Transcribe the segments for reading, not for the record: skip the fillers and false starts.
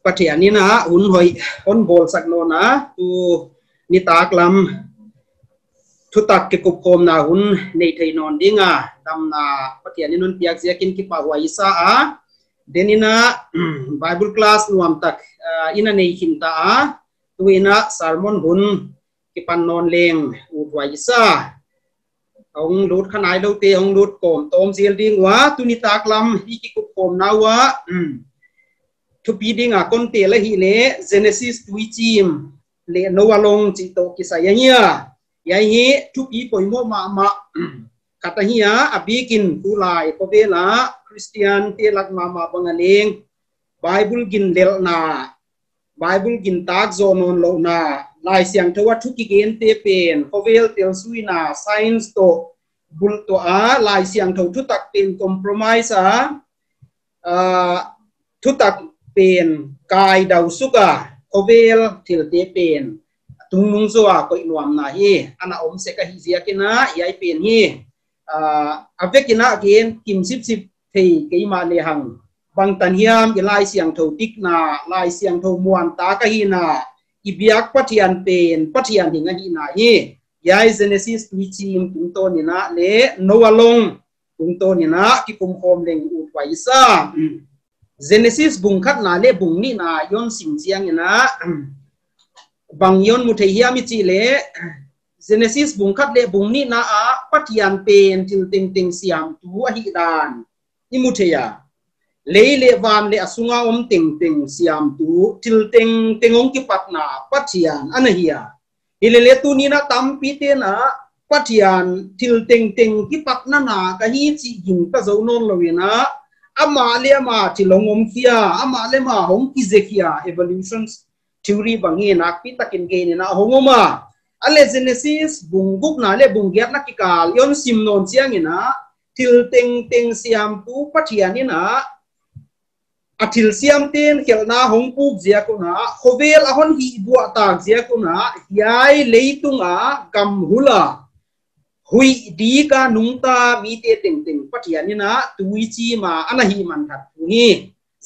Patianina hun hoi on bol saknona tu nitaklam thutak ke kupkom na hun nei thei non dinga damna patianinun piak ziakin ki pawaisa a denina Bible class nuam tak ina nei hinta a tuina sermon hun ki pannon leng uwaisa ong lut khanai lo te ong lut kom tom zel ding wa tunitaklam hi ki kupkom na wa thu pi ding a kon te la hi le Genesis tui chim le Noah long chi to ki sa ya hi thu pi poimo ma kata hiya abikin tulai ko vela Christian te lak mama bangaleng Bible gin lel na Bible gin tak zonon lo na lai siang thawa thu ki gen te pen ko vel tel suina science to bul to a lai siang tho thu tak pen compromise a thu tak pen kai dau suka kovel til te pen tung nung zo a ko inuam na hi ana om se ka hi zia kina yai pen hi avekina again kim sip sip thei ke ma le hang bang tan hiam ilai siang tho tik na lai siang tho muan ta ka hi na ibiak pathian pen pathian ding hi na hi yai Genesis tui chim tung to ni na le Noah long tung to ni na ki kum khom leng u waisa Genesis bung khat na le bung ni na yon sing chiang ina bang yon mu thei hiam chi le Genesis bung khat le bung ni na a pathian pen til ting ting siam tu a hi dan i mu theya le van le asunga om ting ting siam tu til ting tengong ki pat na pathian anahia ile le tu ni na tam pi te na pathian til ting ting ki pat na na ka hi chi ging ka zo non lo na ama le ma chilongom khia ama le ma hong ki zekia evolution theory bangi nak pi takin ge ni na hongoma ale Genesis bungguk na le bungyat na kikal yon simnon chiang ina til teng teng siam pu pathian ina athil siam ten kelna hongpuk zia ko na khovel ahon hi bua tak zia ko na yai leitunga kam hula hui di ka nungta mi te teng teng pathian ina tui chi ma anahi man that hi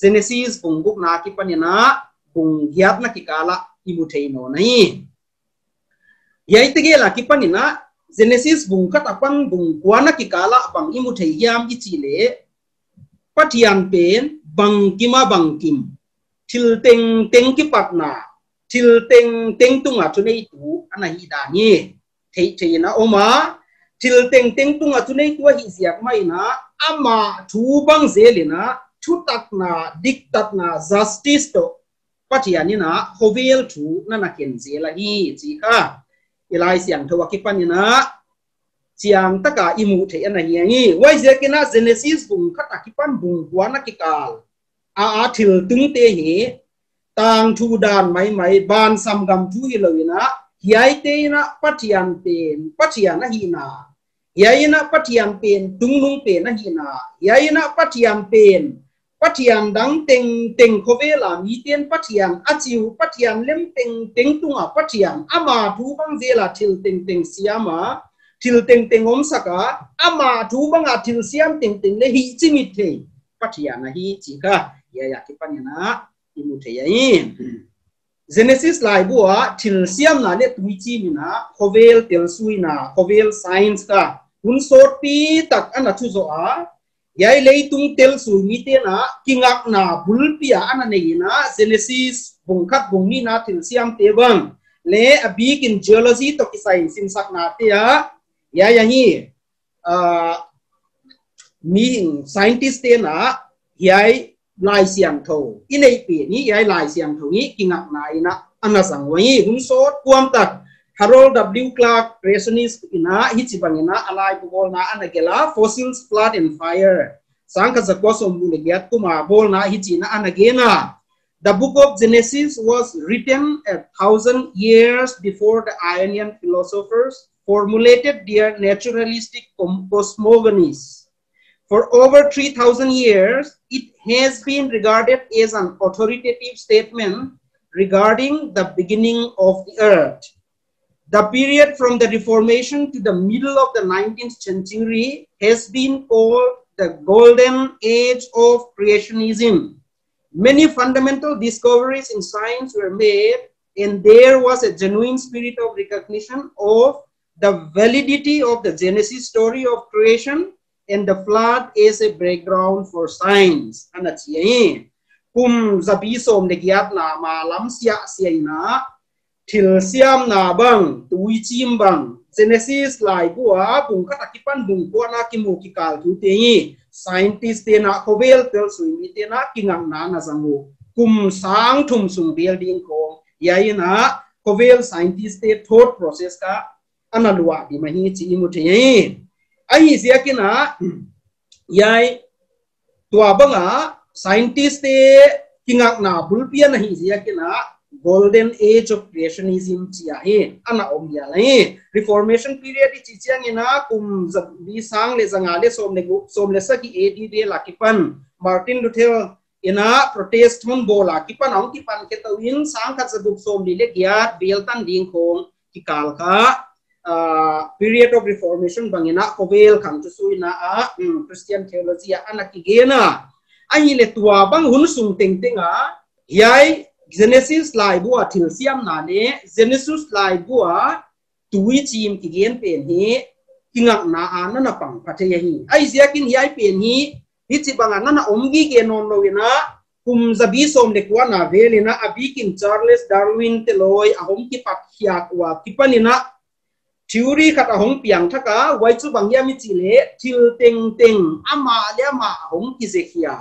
Genesis bungguk na ki panina bung hiat na ki kala imu theino nai yai te gela ki panina Genesis bung khat apang bung kwana ki kala bang imu thei yam i chi le pathian pen bang kima bang kim til teng teng ki patna til teng teng tunga thunei tu anahi da ni thei thei na oma til teng teng tunga tunei tua hi ziak mai na ama thu bang zelina thu tak na dik tak na justice to pathian ina hovel thu na na ken zela hi chi kha ilai siang thawa ki panina chiang taka imu the ana hi ngi wai zekina Genesis bung khata ki pan bung wana ki kal a thil tung te hi tang thu dan mai mai ban sam gam thu hi loina hiai te na pathian pen pathian na hi na yaina pathian pen tungnung pen na hina yaina pathian pen pathian dang teng teng khovela mi ten pathian achiu pathian lem teng teng tunga pathian ama thu bang zela thil teng teng siama thil teng teng om saka ama thu bang a thil siam teng teng le hi chimit the pathian na hi chi ka ya ki panina imu the yai Genesis lai bua thil siam na le tui chi mina khovel tel suina khovel science ka hun sot pi tak ana thu zo a yai leitung tel su mi te na kingak na bulpia ana nei na Genesis bung khat bung ni na thil siam te bang le a big in geology to ki science in sak na te a ya hi mi scientist te na yai lai siang tho inei pi ni yai lai siang tho ni kingak na ina ana sang wai hun sot kuam tak Harold W. Clark, creationist ina hichibangina alai bol na anagela fossils, flood and fire. Sangka zakosom bulegiat kuma bol na hichina anagena. The book of Genesis was written 1,000 years before the Ionian philosophers formulated their naturalistic cosmogonies. For over 3,000 years, it has been regarded as an authoritative statement regarding the beginning of the earth. The period from the Reformation to the middle of the 19th century has been called the Golden Age of Creationism. many fundamental discoveries in science were made, and there was a genuine spirit of recognition of the validity of the Genesis story of creation and the flood as a background for science. Kum zabi som negiat na malam sia ina til siam na bang tui chim bang Genesis lai bua bung katakipan bung buana kimu kikal tu tengi scientist te na kovel tel sui te na kingang na zangu kum sang thum sung building ko yai na kovel scientist te thought process ka analua di mahi chi imu te ai sia kina yai tua banga scientist te kingak na bulpia na hi sia kina golden age of creationism chia he ana om ya lai reformation period chi chiang ina kum bi sang le zanga le som le sa ki AD de lakipan Martin Luther ina protest mon bola kipan ang kipan ke tawin sang khat sabuk som li le giat beltan ding khong ki kal kha period of reformation bangina kovel kham chu suina a Christian theology ana ki gena ai le tua bang hun sung teng tenga yai Genesis lai bua til siam na ne Genesis lai bua tui chim ki gen pen hi kingak na ana na pang pathe hi ai sia kin yai pen hi chi banga na omgi ge non lo ina kum zabi som de kwa na velina abikin Charles Darwin te loi ahom ki pat khia kwa kipanina theory khat ahong piang thaka wai chu bangya mi chi le til teng teng ama le ma ahong ki je khia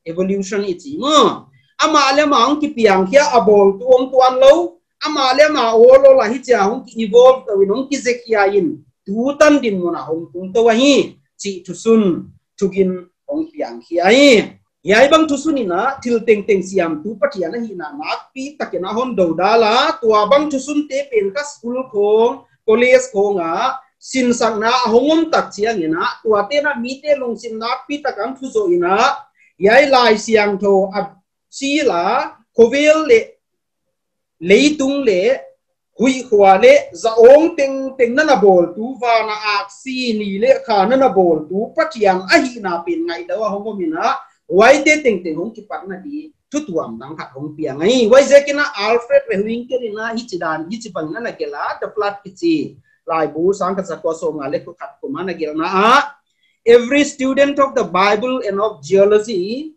evolution ichi mo ama le ma ang ki piang khia abol tuom tuan lo ama le ma olo la hi cha hong ki evolve to winong ki je khia in tu tan din mo na hong tung to wa hi chi thu sun thugin hong piang khia hi yai bang thu sunina til teng teng siam tu patiana hi na nak pi takena hon do dala tua bang thu sun te pen ka school khong college khonga sin sang na hongom tak chiang ina tua te na mi te long sin nak pi takang thu zo ina yai lai siang tho si la kovel le leitung le hui khwa le zaong teng teng na bol tu va na ak si ni le kha na bol tu patiang a hi na pin ngai dawa hongom ina wai te teng teng hong ki pat na di thu tuam dang khat hong piang ai wai je kina Alfred Weinker ina hi chidan hi chibang na gela the flood kichi lai bu sang ka sa ko so nga le ko khat ko mana gel na every student of the Bible and of geology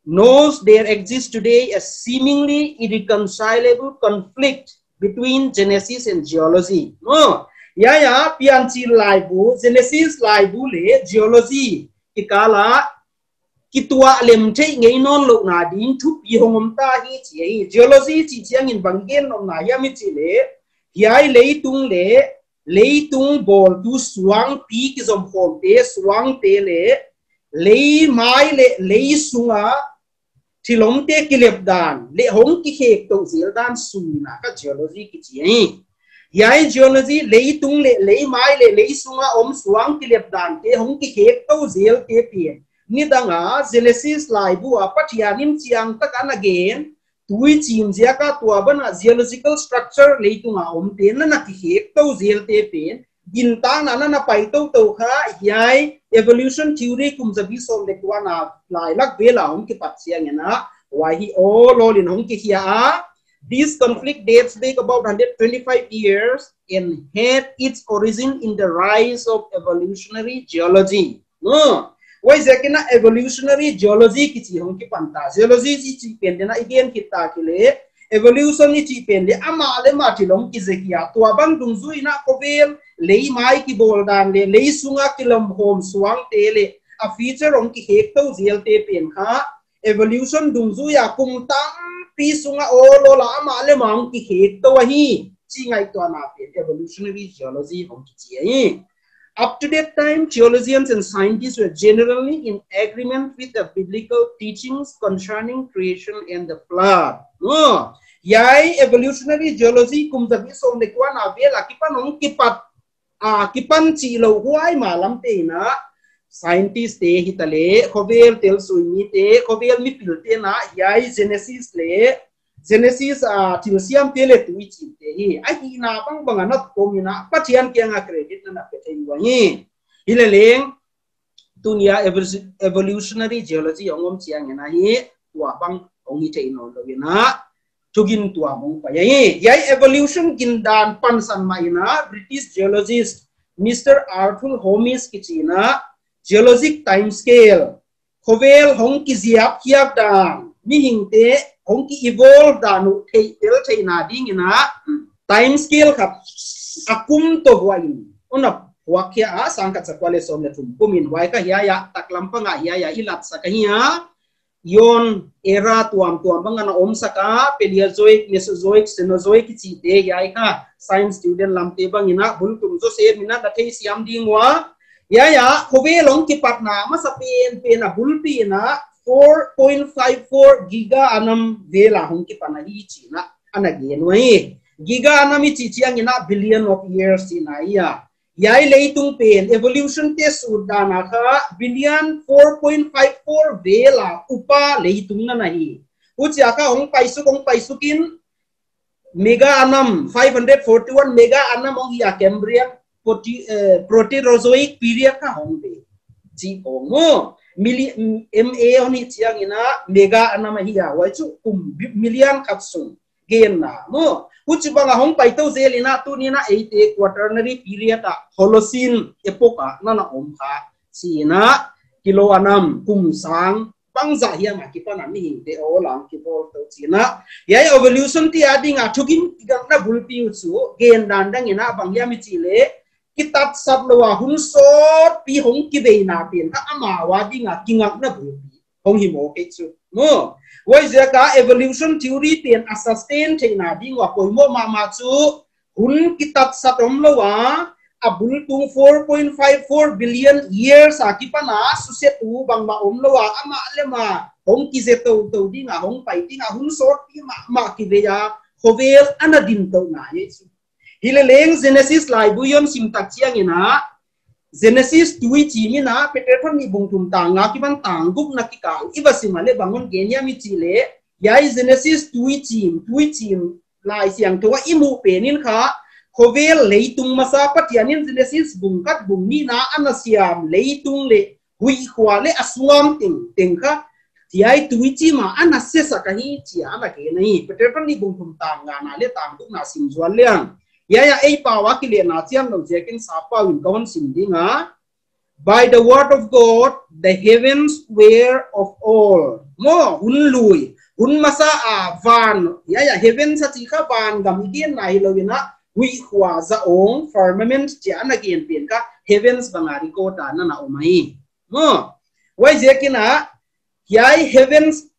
knows there exists today a seemingly irreconcilable conflict between Genesis and geology. No, ya pianchi laibu Genesis laibu le geology ikala kitua lem thei ngei non lo na din thu pi hongom ta hi chi geology chi chiang in bangen nom na ya mi chi le hiai leitung bol tu suang pi ki zom khom te suang te le lei mai le lei sunga thilom te kilep dan le hong ki khek to zil dan suna ka geology ki chi yai geology leitung le lei mai le lei sunga om suang kilep dan te hong ki khek to zil te pi ni danga Genesis lai bua pathianim chiang takan again tui chim zia ka tua bana geological structure leitunga om te na ki khek to zil te pen gin ta na pai to kha yai evolution theory kum zabi som le kwa na lai lak bela hom ki pat siang na why he all in hom ki hia this conflict dates back about 125 years and had its origin in the rise of evolutionary geology no why zakina evolutionary geology ki chi hom ki panta geology chi pen na again kita kile evolution ni chi pen le ama le ma thilom ki zekia tua bang dung zuina kovel lei mai ki bol dan le lei sunga kilom hom suang te le a feature ong ki hek to zil te pen kha evolution dung zu ya kum tam pi sunga olo la ama le mang ki hek to hi chi ngai to na pe evolutionary geology ong ki chi up to that time geologians and scientists were generally in agreement with the biblical teachings concerning creation and the flood no yai evolutionary geology kum zabi som le kwa na ve la kipan ong kipat kipan chi lo huai ma lam te na scientist te hitale khovel tel suimi te khovel mi pil te na yai Genesis le Genesis til siam te le tu chi te hi a hi na bang bang na ko mi na pathian ke nga credit na pe thei wa ni ile leng tunia evolutionary geology ongom chiang na hi wa bang ong hi te non lo na tugin tua mong pa yai evolution gindan pansan maina British geologist Mr. Arthur Holmes kichina geologic time scale khovel hong ki ziap khiak dang mi hingte hong ki evolve danu thei tel thei na ding ina time scale khap akum to huain ona wakia a sangkat sakwale som le thum pumin wai ka hiya taklampanga hiya ilat sakahia yon era tuam bangana om saka paleozoic mesozoic cenozoic chi te yai ka science student lamte bangina bultum zo se mina da thei siam dingwa ya khobe long ki patna ma sa pen a bulpi na 4.54 giga anam vela hong ki pana hi chi na anagi noi giga anam chi chiang ina billion of years ina ya yai leitung pen evolution te sudana kha billion 4.54 vela upa leitung na nahi ucha ka hong paisukin mega anam 541 mega anam ong ya cambrian proterozoic period ka hong be chi ong mo ma oni chiang ina mega anam hiya wai chu million kapsung gen na mo Uchibanga hong paito zelina tu nina 8 quaternary period a Holocene epoch nana omha sina kilo anam kumsang pangza hiya ma kipana mi hingte olang kipol to sina yai evolution ti adinga thukin gangna bulpi uchu gen dandang ina bangya mi chile kitat sablowa hunsot pi hong kibeina pen ka ama wadinga kingak na bulpi hong himo ke chu mo wai zaka evolution theory ten a sustain theina dingwa poimo mama chu hun kitat satom lowa abul tung 4.54 billion years akipana susetu bangma omlowa ama lema hong kizeto to dinga hong pai dinga hun sort pi ma kibeya hovel anadin to na yesu hileleng genesis lai buyon simtak chiang ina Genesis tui chi mi na peterthon ni bungtum tanga ki bang tangguk na kikal iba simale bangun genya mi chile yai Genesis tui chim lai siang to imu penin kha khovel leitung masa patianin Genesis bungkat bungni na anasiam leitung le hui khwale aswam ting kha yai tui chi ma anase sakahi chi ana ke nei peterthon ni bungtum tanga na le tangguk na simjwal liang ya ei pawa kile na chiam no jekin sapa win kawan sindinga by the word of God the heavens were of all mo hunlui hun masa a van ya heaven sa chi kha van gam igen na hilowina hui khwa za ong firmament chian again pen ka heavens bangari ko ta na omai mo wai jekina yai heavens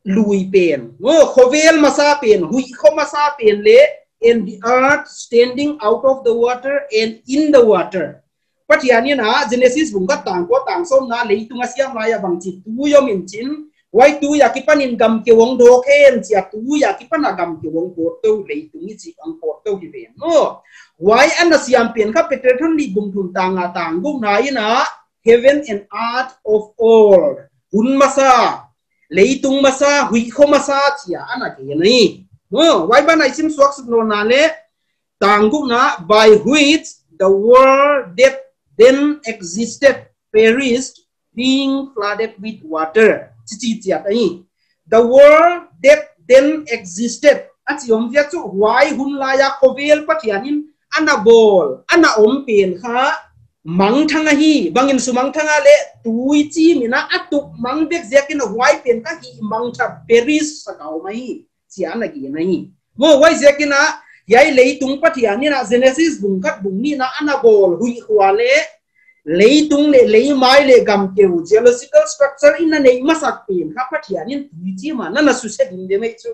lui pen mo khovel masa pen hui kho masa pen le and the earth standing out of the water and in the water. Patiani na Genesis bunga tangko tangsom na leitung asiam laya bangci tu yo mincin wai tu yakipan in gam ke wong doken sia tu yakipan agam ke wong porto leitung ci ang porto hiben no wai an asiam pen ka peterthon li bungthun tanga tanggum na ina heaven and earth of all un masa leitung masa hui kho masa cia anak ni no, why ban I sim swax no nale tangguk na by which the world that then existed perished being flooded with water. The world that then existed at yom viatu why hun laya kovel patianin anabol ana ompen ha mang thanga hi bangin sumang thanga le tuichi mina atuk mang bek zekin why pen ka hi mang tha perish sakau mai sian lagi nai mo wai zekina yai leitung patiani na Genesis bungkat bungni na anabol hui khwale leitung le lei mai le gam keu geological structure in na nei masak pin ka patiani tuichi ma na suset inde mai chu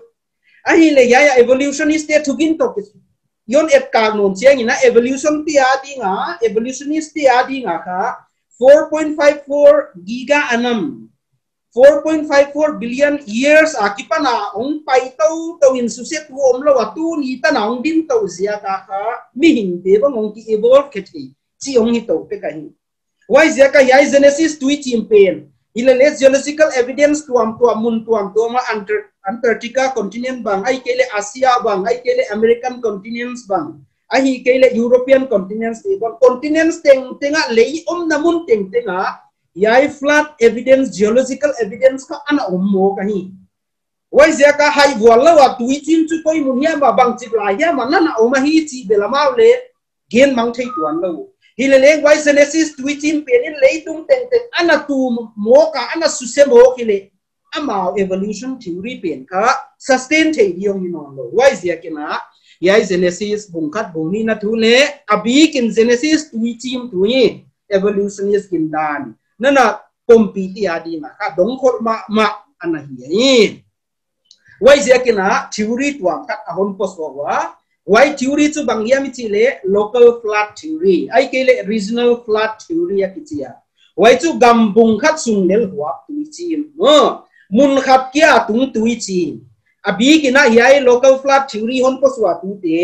ahi le ya evolutionist te thugin to yon et ka non chiang ina evolution ti evolutionist ti adinga ka 4.54 giga anam 4.54 billion years akipana ong paito to in suset wo omlo watu ni tanang din to zia ka mi hing be bang ong ki evolve keti chi ong hi to pe kahi why zia ka yai Genesis tui chimpen ilele geological evidence tuam ma Antarctica continent bang ai kele Asia bang ai kele American continents bang ai kele European continents bang continents tenga lei namun tenga yai flood evidence geological evidence ka ana ommo kahi wai zia ka hai vual la wa tui chin chu koi mun ya ma bang chip la ya ma na o ma hi chi bela mau le gen mang thei tuan lo hi le leng wai Genesis tui chin pen in lei tung teng teng ana tu mo ka ana su se mo ki le amao evolution theory pen ka sustain thei diong ni non lo wai zia ke na yai Genesis bungkat bungni na thu le abi kin Genesis tui chim tui evolutionist kin dan nana kompiti adi na ka dong khot ma ana hi wai zia kina theory tuang kat ahon poswa wai theory chu bangia mi chile local flood theory ai kele regional flood theory ya kichia wai chu gambung khat sung nel huwa tui chim mun khat kia tung tui chim abi kina yai local flood theory hon poswa tu te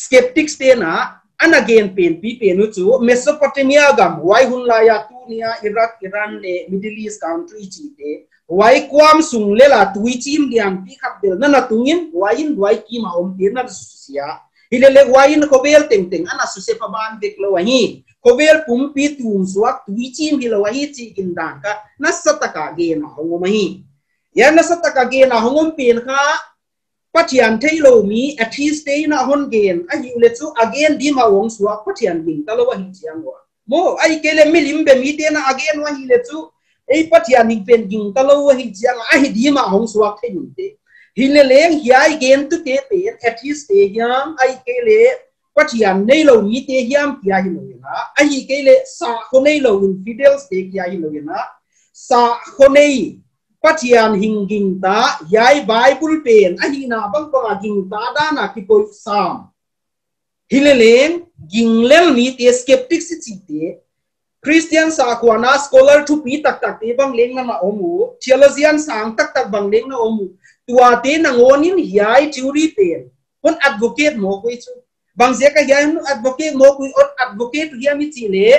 skeptics te na an again pen pi pen chu Mesopotamia gam wai hun la ya tu nia Iraq Iran le Middle East country chi te wai kwam sung lela tui chim diam pi khat bel na tungin wai ki ma om tir na sia hilele wai in kobel teng teng ana su se pa ban dek lo hi kobel pum pi tum suak tui chim hilo hi chi kin dan ka na sataka ge na hongom hi ya na sataka ge na hongom pen kha patian thailo mi athis te na hon gen a hi le chu again di ma wong suak patian bin ta lo hi chiang wa mo ai kele milim be mi te na again wa hi le chu ei patian ning pen ging talo hi chiang a hi di ma hong suak the ni te hile leng hiai gen tu te pen athis te hiam ai kele patian nei lo ni te hiam kia hi lo na a hi kele sa ko nei lo infidels te kia hi lo na sa ko nei patian hinging ta yai bible pen a hi na bang pa ging ta da na ki poi sam hile leng ginglel ni te skeptics chi te Christian sa kuana scholar thu pi tak tak te bang leng na omu theologian sang tak tak bang leng na omu tua te na ngonin hiai theory pen hon advocate mo ko chu bang je ka hiai nu advocate mo ko on advocate hiam mi chi le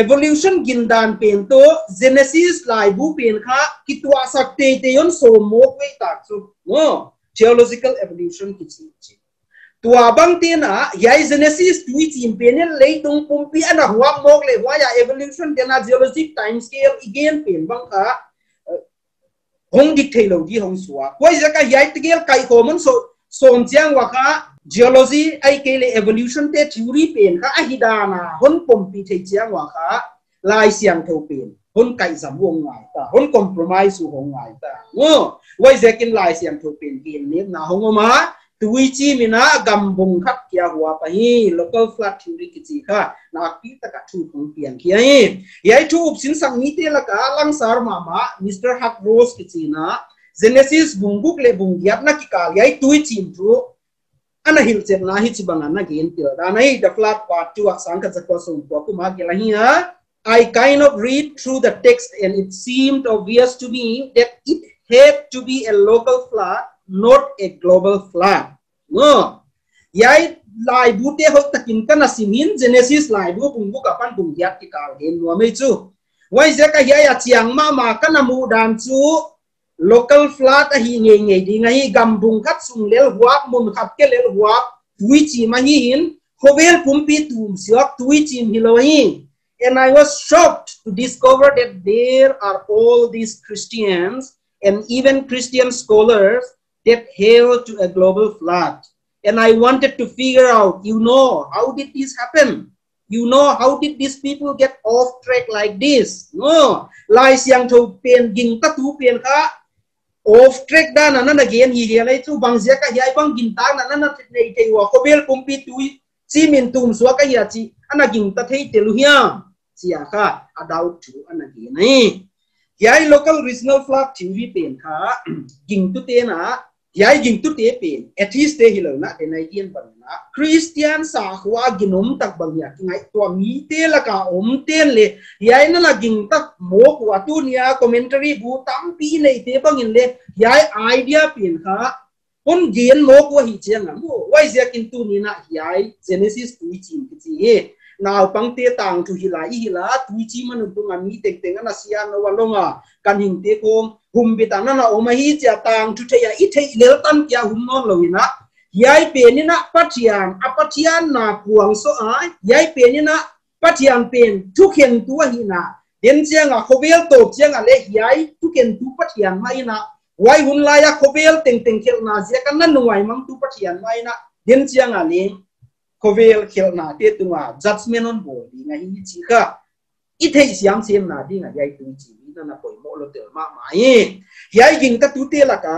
evolution gindan pen to Genesis lai bu pen kha ki tua sak te te yon so mo ko tak chu no theological evolution ki chi tua bang tina yai Genesis tui chim pen le tung pum pi ana huam mok le wa ya evolution dena geologic time scale again pen bang ka hong dik thailo di hong suwa koi jaka yai tigel kai ko mon so som chiang wa ka geology ai kele evolution te theory pen ka ahidana hon pum pi thei chiang wa ka lai siang tho pen hon kai zam wong ngai ta hon compromise su hong ngai ta ngo wai zekin lai siang tho pen kin ne na hong ma tui chi mina gambung khat kia hua pa hi local flood theory ki chi kha na pi ta ka thu pung pian kia hi yai thu up sin sang ni te la ka lang sar mama Mr. Hak Rose ki chi na Genesis bungbuk le bungyat na ki kal yai tui chim thu ana hil chet na hi chi banga na gen til da nai the flood part 2 aksang ka jakwa sum ko ku ma ke la hi ha I kind of read through the text and it seemed obvious to me that it had to be a local flood, not a global flood. No, yai lai bu te hok takin kana simin Genesis lai bu bung kapan bung yat ki kal gen no me chu wai je ka ya chiang ma kana mu dan chu local flood a hi nge nge di ngai gam bung khat sung lel huak mun khat ke lel huak tui chi ma hi hin khovel pumpi tum siok tui chi hi lo hi and I was shocked to discover that there are all these Christians and even Christian scholars that held to a global flood. And I wanted to figure out, how did this happen? How did these people get off track like this? No, lai siang tho pen ging ta tu pen ka off track da na na again hi lai chu bang zia ka hi bang gin ta na na nei te wa ko bel pumpi tu chi min tum suwa ka ya chi ana ging ta thei te lu hiam chia ka adau tu ana ge nei yai local regional flood theory pen ka ging tu te na yai ging tu te pen atheist te hilo na te nai yen ban na Christian sa khwa ginom tak bang ya ngai to mi te la ka om ten le yai na la ging tak mo kwa tu nia commentary bu tam pi nei te bang in le yai idea pen ka on gen mo ko hi chiang mo wai zia kin tu ni na yai Genesis tu chin ki chi now pang te tang tu hila tu chi man tu ngami tek teng na sia no walonga kan hing te ko hum bi tan na o ma hi cha tang tu te ya i thei lel tan kya hum non lo ina yai pe ni na apatian na puang so a yai pe ni na patian pen tu khen tu hi na den chiang a khovel to chiang a le yai tu ken tu patian mai na wai hun la ya khovel teng teng khel na zia kan nan nuai mang tu pathian mai na den chiang ali khovel khel na te tunga judgment on body nga hi chi kha i thei siam sem na ding a yai tu chi na poi mo lo tel ma mai yai ging ka tu te la ka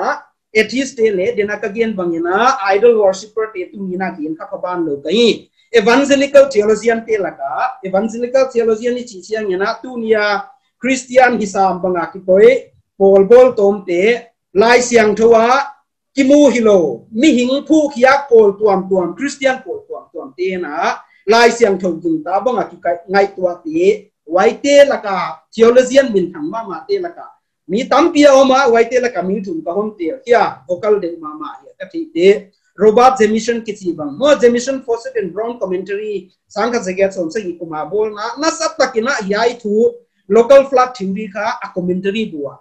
atheist te le dena ka gen bangina idol worshipper te tu mina gen kha ban lo kai evangelical theologian te la ka evangelical theologian ni chi chiang na tu nia Christian hisam banga ki poi pol bol tom te lai siang thowa kimu hilo mi hing phu khiak pol tuam tuam Christian pol tuam tuam te na lai siang thong jing ta banga ki kai ngai tua te wai te la ka theologian min thang ma te la ka mi tampia oma wai te la ka mi thum ka hom te kia vocal de ma ya ka thi te Robert Jamieson kichi bang mo Jamieson Fawcett and Brown commentary sangka jagat som se ikuma bol na sat takina yai thu local flood theory kha a commentary bua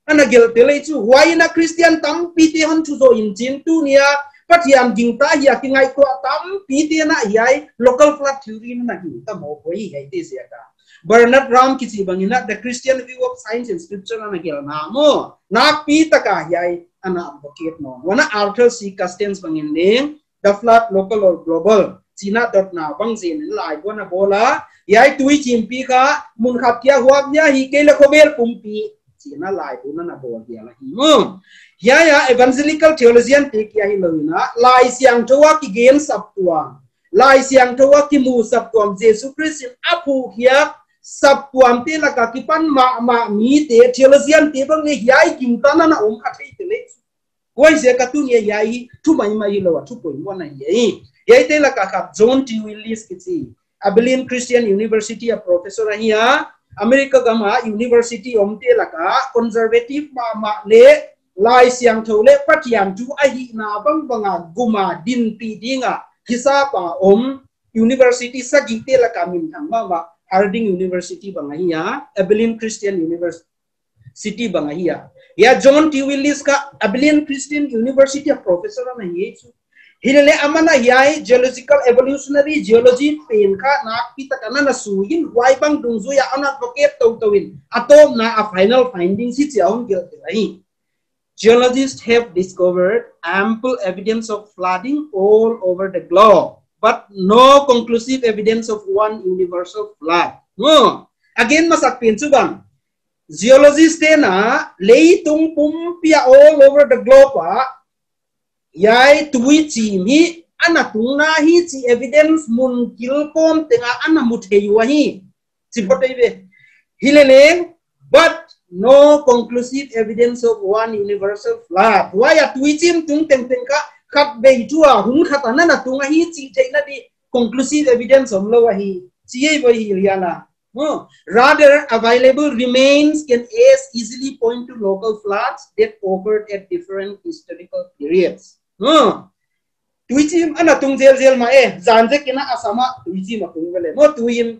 ana gel tele chu why na Christian tam pi te han chu zo in chin tu nia pathiam jing ta ya ki ngai ko tam pi te na yai local flood theory na gi ta mo hoi gai te sia ka Bernard Ram kichi bangina the Christian view of science and scripture na gel na mo na pi ta ka yai ana advocate no wana Arthur C. Custance bangin ning the flood local or global china dot na bang jin lai wana bola yai tui chimpi ka mun khap kia huak nya hi ke le khobel pumpi china lai tu na bol dia la hi mo ya evangelical theologian te kia hi loina lai siang thowa ki gen sap tuam lai siang thowa ki mu sap tuam Jesus Christ apu hia sap tuam te la ka ki pan ma mi te theologian te bang ne yai kim ta na om kha thei te le koi se ka tu ne yai thu mai lo thu poi mo na yai te la ka khap John T. Willis kichi Abilene Christian University a professor ahia America gama University omte laka conservative ma le lai siang thole pathian tu ahi na bang banga guma din pi dinga hisa pa University sagite laka min thang ma Harding University bangahia Abilene Christian University bangahia ya John T. Willis ka Abilene Christian University a professor na ye Hilele amana yai geological evolutionary geology pen kha nak pita kana na suin wai bang dungzu ya an advocate tawin atom na a final finding si chaun gel ai geologists have discovered ample evidence of flooding all over the globe but no conclusive evidence of one universal flood again masak pen chu bang geologists na leitung pum pia all over the globe yai tui chi mi ana tungna hi chi evidence mun kilkom tenga ana muthei wa hi chi potaibe hilele but no conclusive evidence of one universal flood why a tui chim tung teng teng ka khat be tua hun khat ana na tunga hi chi theina di conclusive evidence om lo wa hi chi ei boi hi riana rather available remains can as easily point to local floods that occurred at different historical periods tuichim ana tung zel ma zanje kina asama tuichim akung vele mo tuim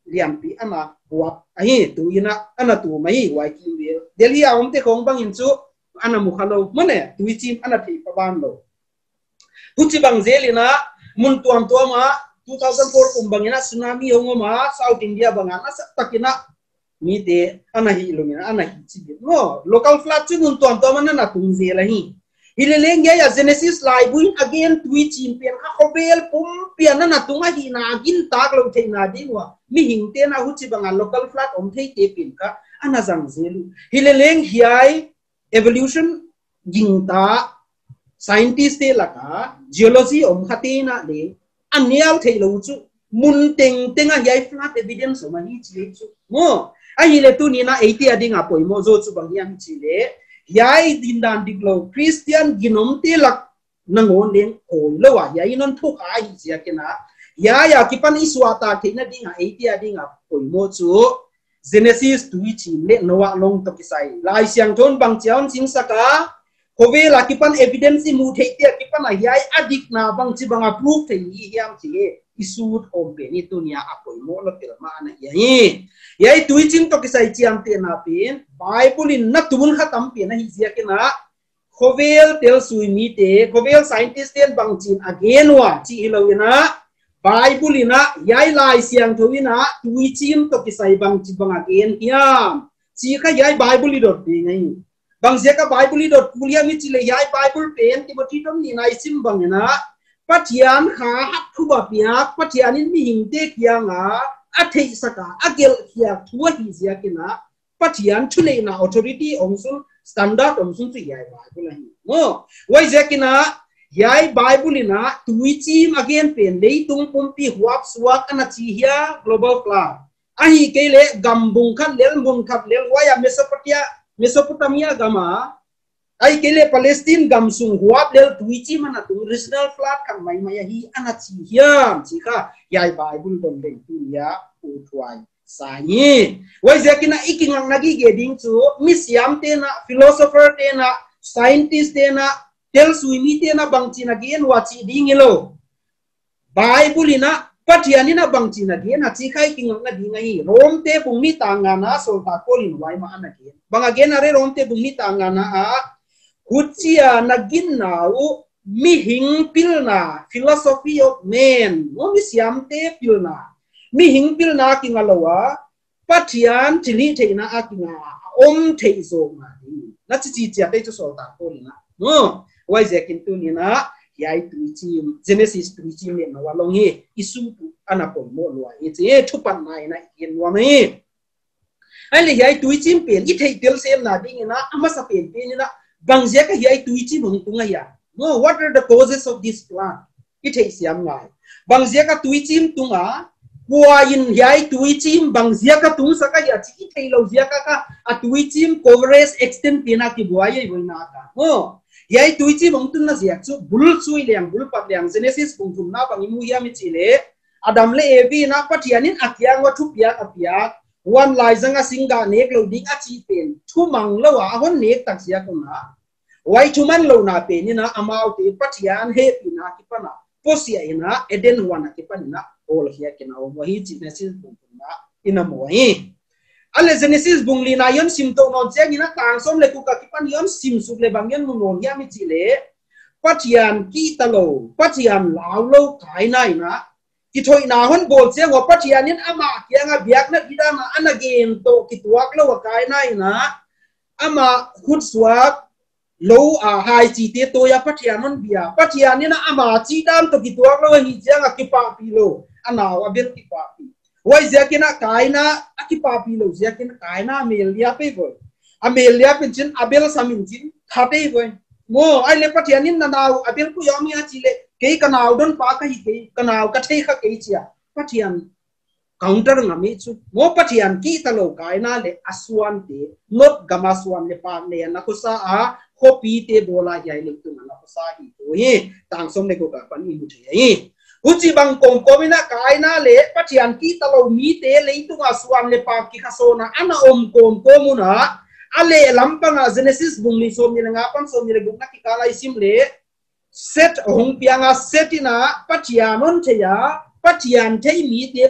liampi ama wa ahi tuina ana tu mai wai kim vel delhi awmte khong bang inchu ana mukhalo mane tuichim ana thi paban lo huchi bang zelina mun tuam tuama 2004 kumbangina tsunami yongoma South India bangana takina mite ana hi lumina ana hi chi no local flood chu mun tuam tuama na tung zelahi Hileleng ya Genesis lai buin again tui chin pen kha khobel pum pian na tunga hi na gin tak lo thei na dingwa mi hing te na huchi banga local flood om thei te pin ka ana jang zelu hileleng hiai evolution jingta scientist te laka geology om khate na le anial thei lo chu mun teng tenga hiai flood evidence ma hi chi chu mo a hi le tu ni na 80 adinga poi mo zo chu bang yang chi le yai dindan diklo Christian ginom te lak nangon leng oi lo wa yai non thu ka hi sia kena ya kipan iswata theina dinga 80 dinga poi mo chu Genesis 2 chi le nowa long to kisai lai siang thon bang chaun sing saka kowe la kipan evidence mu thei te kipan yai adik na bang chi banga proof thei hiam chi isut om pe ni tunia apoi mo lo tel ma na yai tuichin to kisai chiam te na pin Bible in na tun khatam pe na hi sia ke na khovel tel sui mi te khovel scientist ten bang chin again wa chi hilowina Bible ina yai lai siang thowina tuichin to kisai bang chi bang again hiam chi kha yai Bible dot pe ngai bang zeka bible dot kulia mi chile yai bible pen timothy tom ni nai sim bang na pathian kha hat thuba piak pathian in mi hingte kianga athei saka agel khia thua hi zia kina pathian thule na authority ongsun standard ongsun tu yai bible hi mo wai zekina yai bible na tuichim again pen lei tung pumpi huap suak ana chi hia global flood ahi kele gambung khat lel waya Mesopotamia gama ai kele Palestine gam sung huap lel tuichi mana tu regional flood kan mai maya hi ana chi hiam chi kha yai bible don deng tu ya u thuai sa ni wai zekina ikingang nagi ge ding chu misiam te na philosopher te na scientist te na tel suimi te na bangchi na gen wachi ding elo bible ina patianina bangchi na gen na chi khai kingang na ding ai rom te bungni tanga na solta kolin wai ma ana gen bang again are rom te bungni tanga na a kuchia nagin nau mi hing pilna philosophy of man no mi siam te pilna mi hing pilna kingalowa patian chili theina akinga om theizo ma na chi chia te chu solta kolina no wai zekin tu ni na yai tuichim Genesis tuichim ne na walong hi isu tu anapol mo lwa e che thupan nai na yen wa mai ai le yai tuichim pen i thei tel sem na ding na ama sa pen pen na bangje ka yai tuichim hung tunga ya no what are the causes of this plant i thei siam ngai bangje ka tuichim tunga kuain yai tuichim bangje ka tung sa ka ya chi thei lo zia ka a tuichim coverage extend pena ki buai boina ka no yai tuichi bangtun na ziak chu bul chui liang bul pat liang Genesis bungtum na bang imu ya mi chile adam le evi na pathianin akyang wa thu pia apia wan lai zanga singa nek lo ding a chi pen thu mang lo wa hon nek tak sia ko na wai thu man lo na pe ni na amau te pathian he pina ki pana posia ina eden wana ki pana ol hia kina o hi Genesis bungtum na ina mo hi ale Genesis bungli na yon sim to non che ni na tang som le ku ka ki pan yon sim su le bang yon non ya mi chile pathian ki talo pathian lao lo kai nai na ki thoi na hon bol che wa pathian nin ama kyanga biak na ida na anagain to ki tuak lo wa kai nai na ama khut swak lo a hai chi te to ya pathian non bia pathian ni na ama chi dam to ki tuak lo hi changa ki pa pi lo ana wa ber ki pa pi wai zekina kaina akipa pilo zekina kaina melia pe boy amelia penchin abel samin chin thate boy mo ai le pathianin na naw abel ku yomi a chile ke kanaw don pa ka hi ke kanaw ka thei kha ke chia pathian counter ngami chu mo pathian ki talo kaina le aswan te not gamaswan le pa le na ko sa a khopi te bola yai le tu na ko sa hi to hi tang som le ko ka pan i mu thei uchi bang kong komina kaina le pathian ki talo mi te le tu nga suan le pa ki khasona ana om kom komuna ale lampanga Genesis bungni som ni nga pan som ni gumna ki kala isim le set hong pianga setina pathianon theya pathian thei mi te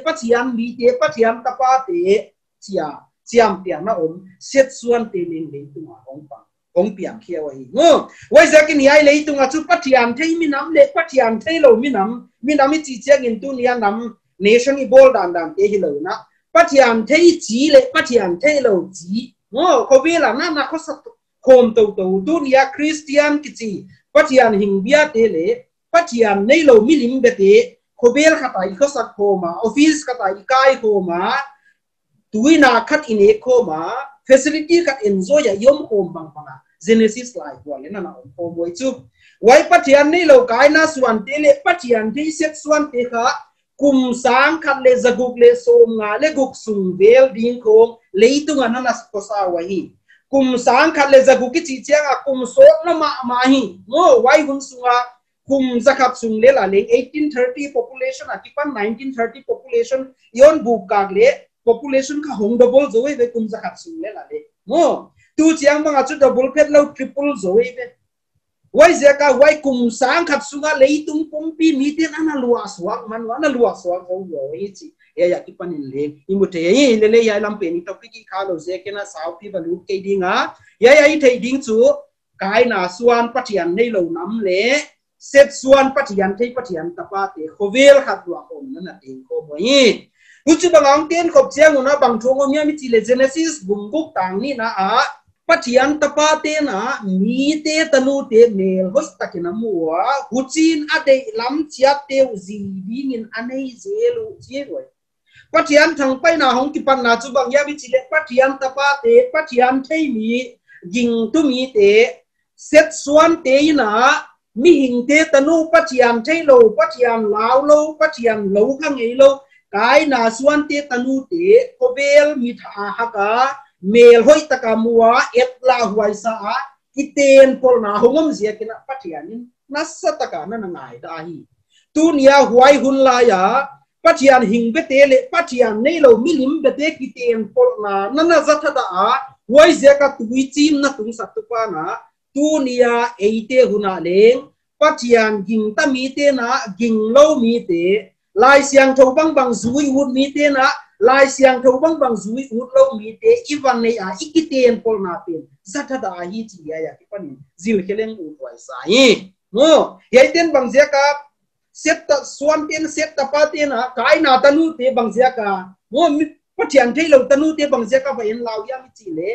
pathian tapa te chia chiam pia na om set suan te ning le tu nga ong pa ong piang khia wa hi ngo wai zakin yai le tu nga chu pathian thei mi nam le pathian thei lo mi nam chi chiang in tu nia nam nation i bol dan te hi lo na pathian thei chi le pathian thei lo chi ngo ko vi la na ko sa khom to tu nia Christian ki chi pathian hing bia te le pathian nei lo mi lim be te ko bel khatai ko sa khoma office khatai kai khoma tuina khat ine khoma facility khat enjoy ya yom khom bang panga Genesis lai wa le na na ko moi chu wai pathian nei lo kai na suan te le pathian thei set suan te kha kum sang khat le zaguk le som nga le guk sung vel ding khom leitung ana na ko sa wa hi kum sang khat le zaguk ki chi chiang a kum so na ma hi mo wai hun sunga kum zakhap sung le la le 1830 population a kipan 1930 population yon buk kak le population ka hong double zo we kum zakhap sung le la le mo tu chiang bang a chu double phet lo triple zo we wai zeka wai kum sang khat sunga leitung pompi mitin ana luas wa man wana luas wa ko yo chi ya kipanin le imute ye le ya lampe ni topic ki khalo zekena sau pi balu ke dinga ya i thei ding chu kai na suan pathian nei lo nam le set suan pathian thei pathian tapa te khovel khat wa om na te ko moi uchu bangang ten kop chiang una bang thong mi chi le Genesis bungbuk tang ni na a Pathian tapa te na mi te tanu te mel hos takina muwa huchin ade lam chiat te uzi bingin anei zelu zeroi Pathian thang pai na hong ki pan na chu bang ya bi chile Pathian tapa te Pathian thei mi ging tu mi te set suan te na mi hing te tanu Pathian thei lo Pathian lao lo Pathian lo khang ei lo kai na suan te tanu te kobel mi tha ha ka mel hoi taka muwa etla huai sa kiten pol na hongom zia kina Pathianin nasa taka na nai da hi tunia huai hun la ya Pathian hing bete le Pathian nei lo milim bete kiten pol na nana zatha da huai zia ka tui chim na tung sat pa na tunia eite huna leng Pathian ging ta mi te na ging lo mi te lai siang thau bang bang zui ut mi te na lai siang thau bang bang zui ut lo mi te iwan nei ikiten pol na pen zatha da hi chi ya ki panin zil keleng u wai sa hi no yai ten bang zia ka set ta suan ten set ta pa ten kai na tanu te bang zia ka mo mi Pathian thei lo tanu te bang zia ka ba en law ya mi chi le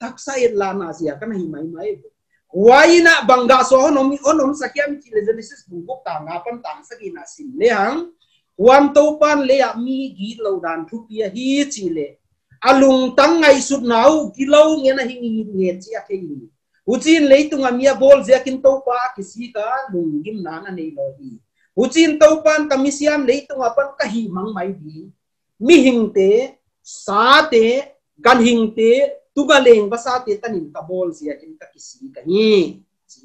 taksa en la na zia ka nahi mai waina bangga so onom sakya mi chi le Genesis buk ta nga pan tang sakina sin le hang wan to pan le mi gi lo dan thu pia hi chi le alung tang ngai sut nau ki lo nge na hingi nge chi a thei uchin le tunga mia bol je kin to pa kisi ka lung gim na na nei lo hi uchin to pan kamisiam le tunga pan ka hi mang mai bi mi hing te sa te gan hing te tuga leng basa te tanin ka bol zia kin ka kisi ka hi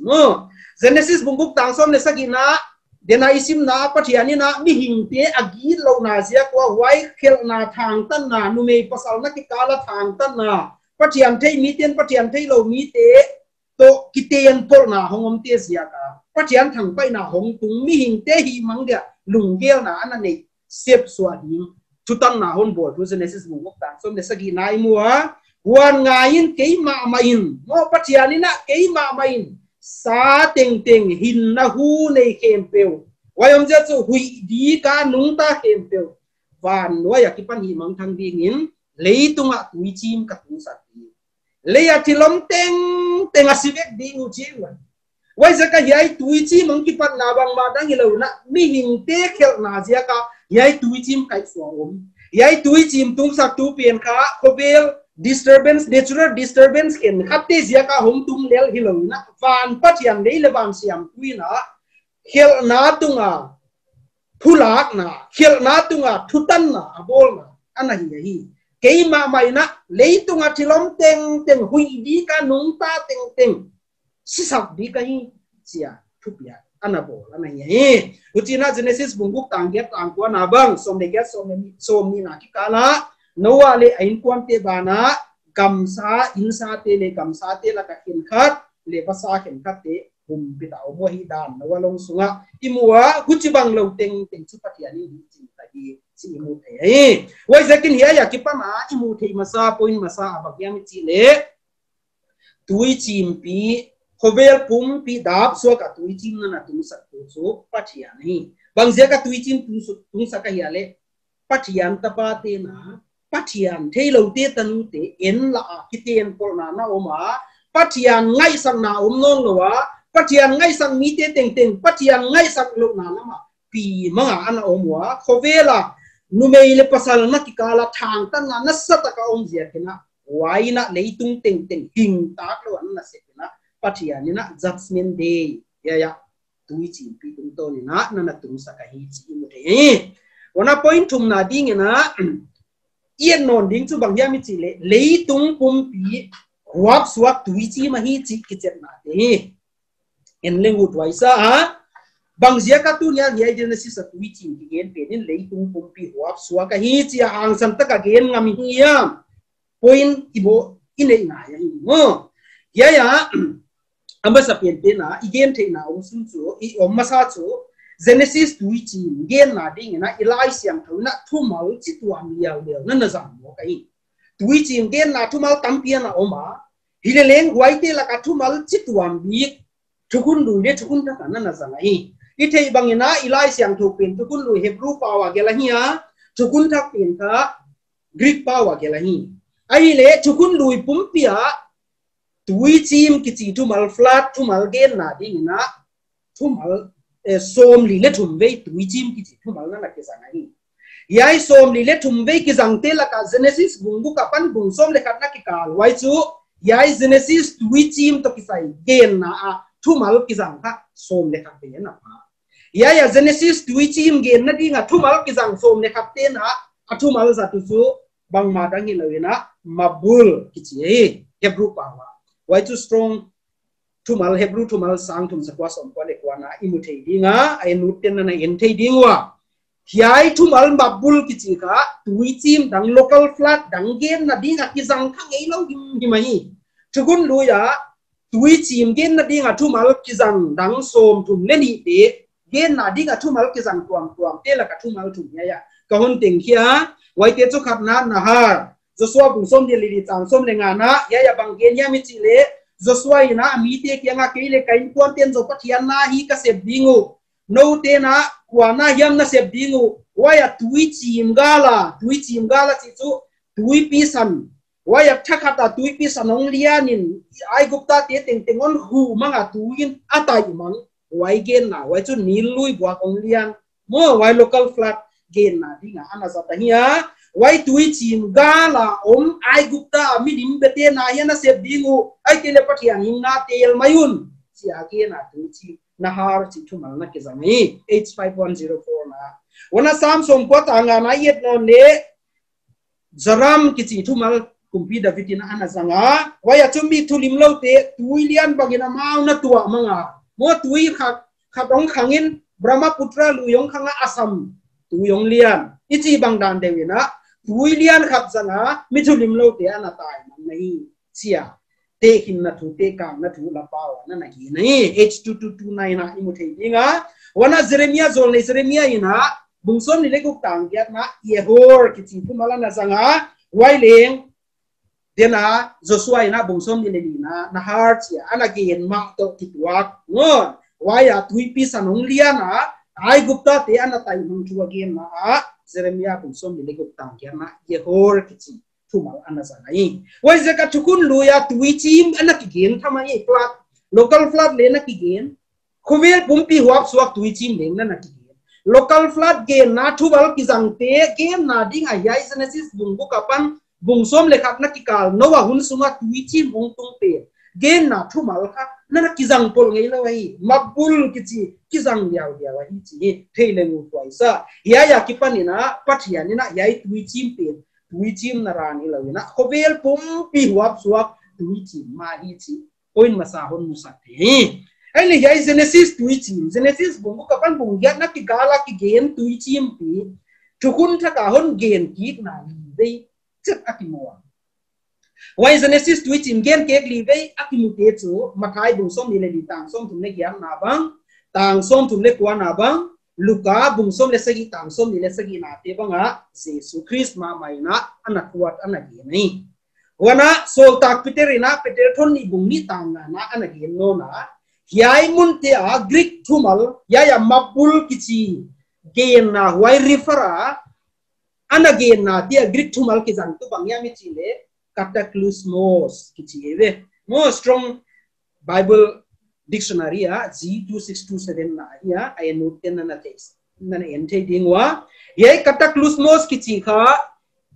no Genesis bungkuk tang som le sagina dena isim na Pathiani na mi hing te agi lo na zia kwa wai khel na thang tan na nu mei pasal na ki kala thang tan na Pathian thei mi ten Pathian thei lo mi te to kiten pol na hongom te zia ka Pathian thang pai na hong tung mi hing te hi mang dia lung gel na ana nei sep swa ding chutan na hon bol tu Genesis bungkuk tang som le sagi nai muwa wan ngain keima main mo Pathiani na keima main sa teng teng hin na hu nei khem peu wayom ja chu hui di ka nung ta khem peu van noya ki pan hi mang thang ding in leitunga tui chim ka tu sa ti leya thilom teng teng asivek ding u chi wan wai za ka yai tui chim mang ki pan na bang ma dang hi lo na mi hing te khel na zia ka yai tui chim kai so om yai tui chim tung sa tu pen kha khobel disturbance natural disturbance ken khatte zia ka hom tum lel hilona van Pathian dei le ban siam kuina khel na tunga phulak na khel na tunga thutan na abol na ana hi keima mai na leitunga thilom teng teng hui di ka nung ta teng teng sisak di ka hi sia thupia ana bol ana hi utina Genesis bunguk tanggep angkwa na bang som de get som ni na ki kala Noa le ain kwam te bana gamsa insa te le gamsa te la ka kin khat le basa kin khat te hum pita mo hi dan noa long sunga imua guchi bang lo teng teng chu Pathiani hi chin ta hi si imu the ai wai zakin hi ya ki pa ma imu the masa point masa abagyam chi le tui chim pi khobel pum pi dap so ka tui chim na tu sa tu so Pathiani bang je ka tui chim tu sa ka hi le Pathian tapa te na Pathian thei lo te tanu te en la kiten pol na na oma Pathian ngai sang na non lo wa Pathian ngai sang mi te teng teng Pathian ngai sang lo na ma pi manga ana omwa khovela nu mei le pasal na ki kala thang tan na sata ka om zia kena waina leitung teng teng hing tak lo an na se kena Pathian ni na judgment day ya tui chi pi tung to ni na na tung sa ka hi chi mu te wana point thum na ding na yên non ding chu bang yami chi le leitung pum pi huap suak tui chi ma hi chi ki chet na te en lengu twai sa ha bang zia ka tu nya ye Genesis tui chi ki gen pe nin leitung pum pi huap suak ka hi chi hang san ta ka gen ngam hi ya point ibo inei na ya hi mo ya amba sa pen pe na igen the na sun chu I om masa chu Genesis tui chi gen na ding na ilai siam thuna thumal chi tuam liao liao na na zam mo kai tui chi gen na thumal tampia na oma hileleng huaite la ka thumal chi tuam bi thukun lu le thukun ta na na zam ai I thei bangina ilai siam thu pen thukun lu Hebrew pawa gela hiya thukun thak pen ka Greek pawa gela hi ai le thukun lu pumpia tui chim kichi thu mal flat thu mal gen na ding na thu mal som li le thum ve tui chim kichi thu mal na ke sang ai yai som li le thum ve ki jang te la ka Genesis bung bu ka pan bung som le khat na ki kal wai chu yai Genesis tui chim to ki sai gen na a thu mal ki jang kha som le khat te na pa yai Genesis tui chim gen na ding a thu mal ki jang som le khat te na a thu mal za tu chu bang ma dang hi lo na mabul kichi Hebrew pa wa why too strong thumal Hebrew thumal sang thum sakwa som kwa le kwa na imuthei dinga ai nu ten na en thei dingwa hiai thumal mabul kichi ka tui chim dang local flat dang gen na dinga ki jang khang ei lo gi mai thugun lu ya tui chim gen na dinga thumal ki jang dang som thum le ni te gen na dinga thumal ki jang tuam te la ka thumal thum ya ka hon teng khia wai te chu khat na na har Joshua bung som de li chang som le nga na ya bang gen ya mi chi le Joshua ina mi te ki nga ke le kain pon ten zo pathian na hi ka sep dingu no te na kwa na yam na sep dingu wa ya tui chim gala chi chu tui pi san wa ya thakata tui pi san ong lianin ai gupta te teng on hu manga tuin atai mang wai gen na wai chu nil lui bwa ong lian mo wai local flat gen na dinga ana za ta hiya wai tui chim gala ai gupta mi dim bete na ya na sep dingu ai ke le pathian ning na tel mayun si age na tui chi na har chi thu mal na ke zangi H5104 na wana sam som ko ta nga na yet no ne zaram ki chi thu mal kumpi David na ana zanga waya chumi thulim lo te tui lian bagina mau na tua manga mo tui khat ong khangin Brahmaputra lu yong khanga Assam tu yong lian ichi bangdan dewi na tui lian khat zanga mi thulim lo te ana tai man nei chia te hin na thu te kam na thu la pawa na na hi nei H2229 na imuthei dinga wana Jeremiah ina bungsom ni leguk tang giat na Yehor kichi thumala na zanga waileng dena Joshua ina bungsom ni lelina na har chia ana gen ma to kitwak ngon waya tui pi sanong liana ai gupta te ana tai mung chu again na Jeremiah bungsom ni leguk tang giat na Yehor kichi thumal ana zanai wai zaka thukun luya tui chim ana ki gen thamai flat local flat le na ki gen khuvel pumpi huap suak tui chim leng na ki gen local flat gen na thubal ki jang te gen na ding a yai Genesis bungbu kapan bungsom le khat na ki kal nowa hun sunga tui chim bung tung te gen na thumal kha na ki jang pol ngei lo ai mabul ki jang liao ai chi theile mu twaisa ya ki panina pathianina yai tui chim pe tui chim na rani lawina khovel pum pi huap suak tui chim ma hi chi oin masa hon musa te ai le yai Genesis tui chim Genesis bung ka pan bung yat na ki gala ki gen tui chim pi thukun thaka hon gen ki na dei chet akimo wai Genesis tui chim gen kek li vei akimu te chu mathai bung som ni le li tang som thum le gyam na bang tang som thum le kwa na bang Luka bung som le sagi tang som ni le sagi na te banga Jesus Christ ma mai na anak kuat anak ni wana sol tak peterina peter thon ni bung ni tang na anak no na hiai mun te a Greek thumal ya mabul kichi gen na wai refera anagen na dia Greek thumal ki jang tu bang ya mi chile cataclysmos kichi eve mo strong Bible dictionary G2627 na ya I note ten na text na ente dingwa ye cataclysmos kichi kha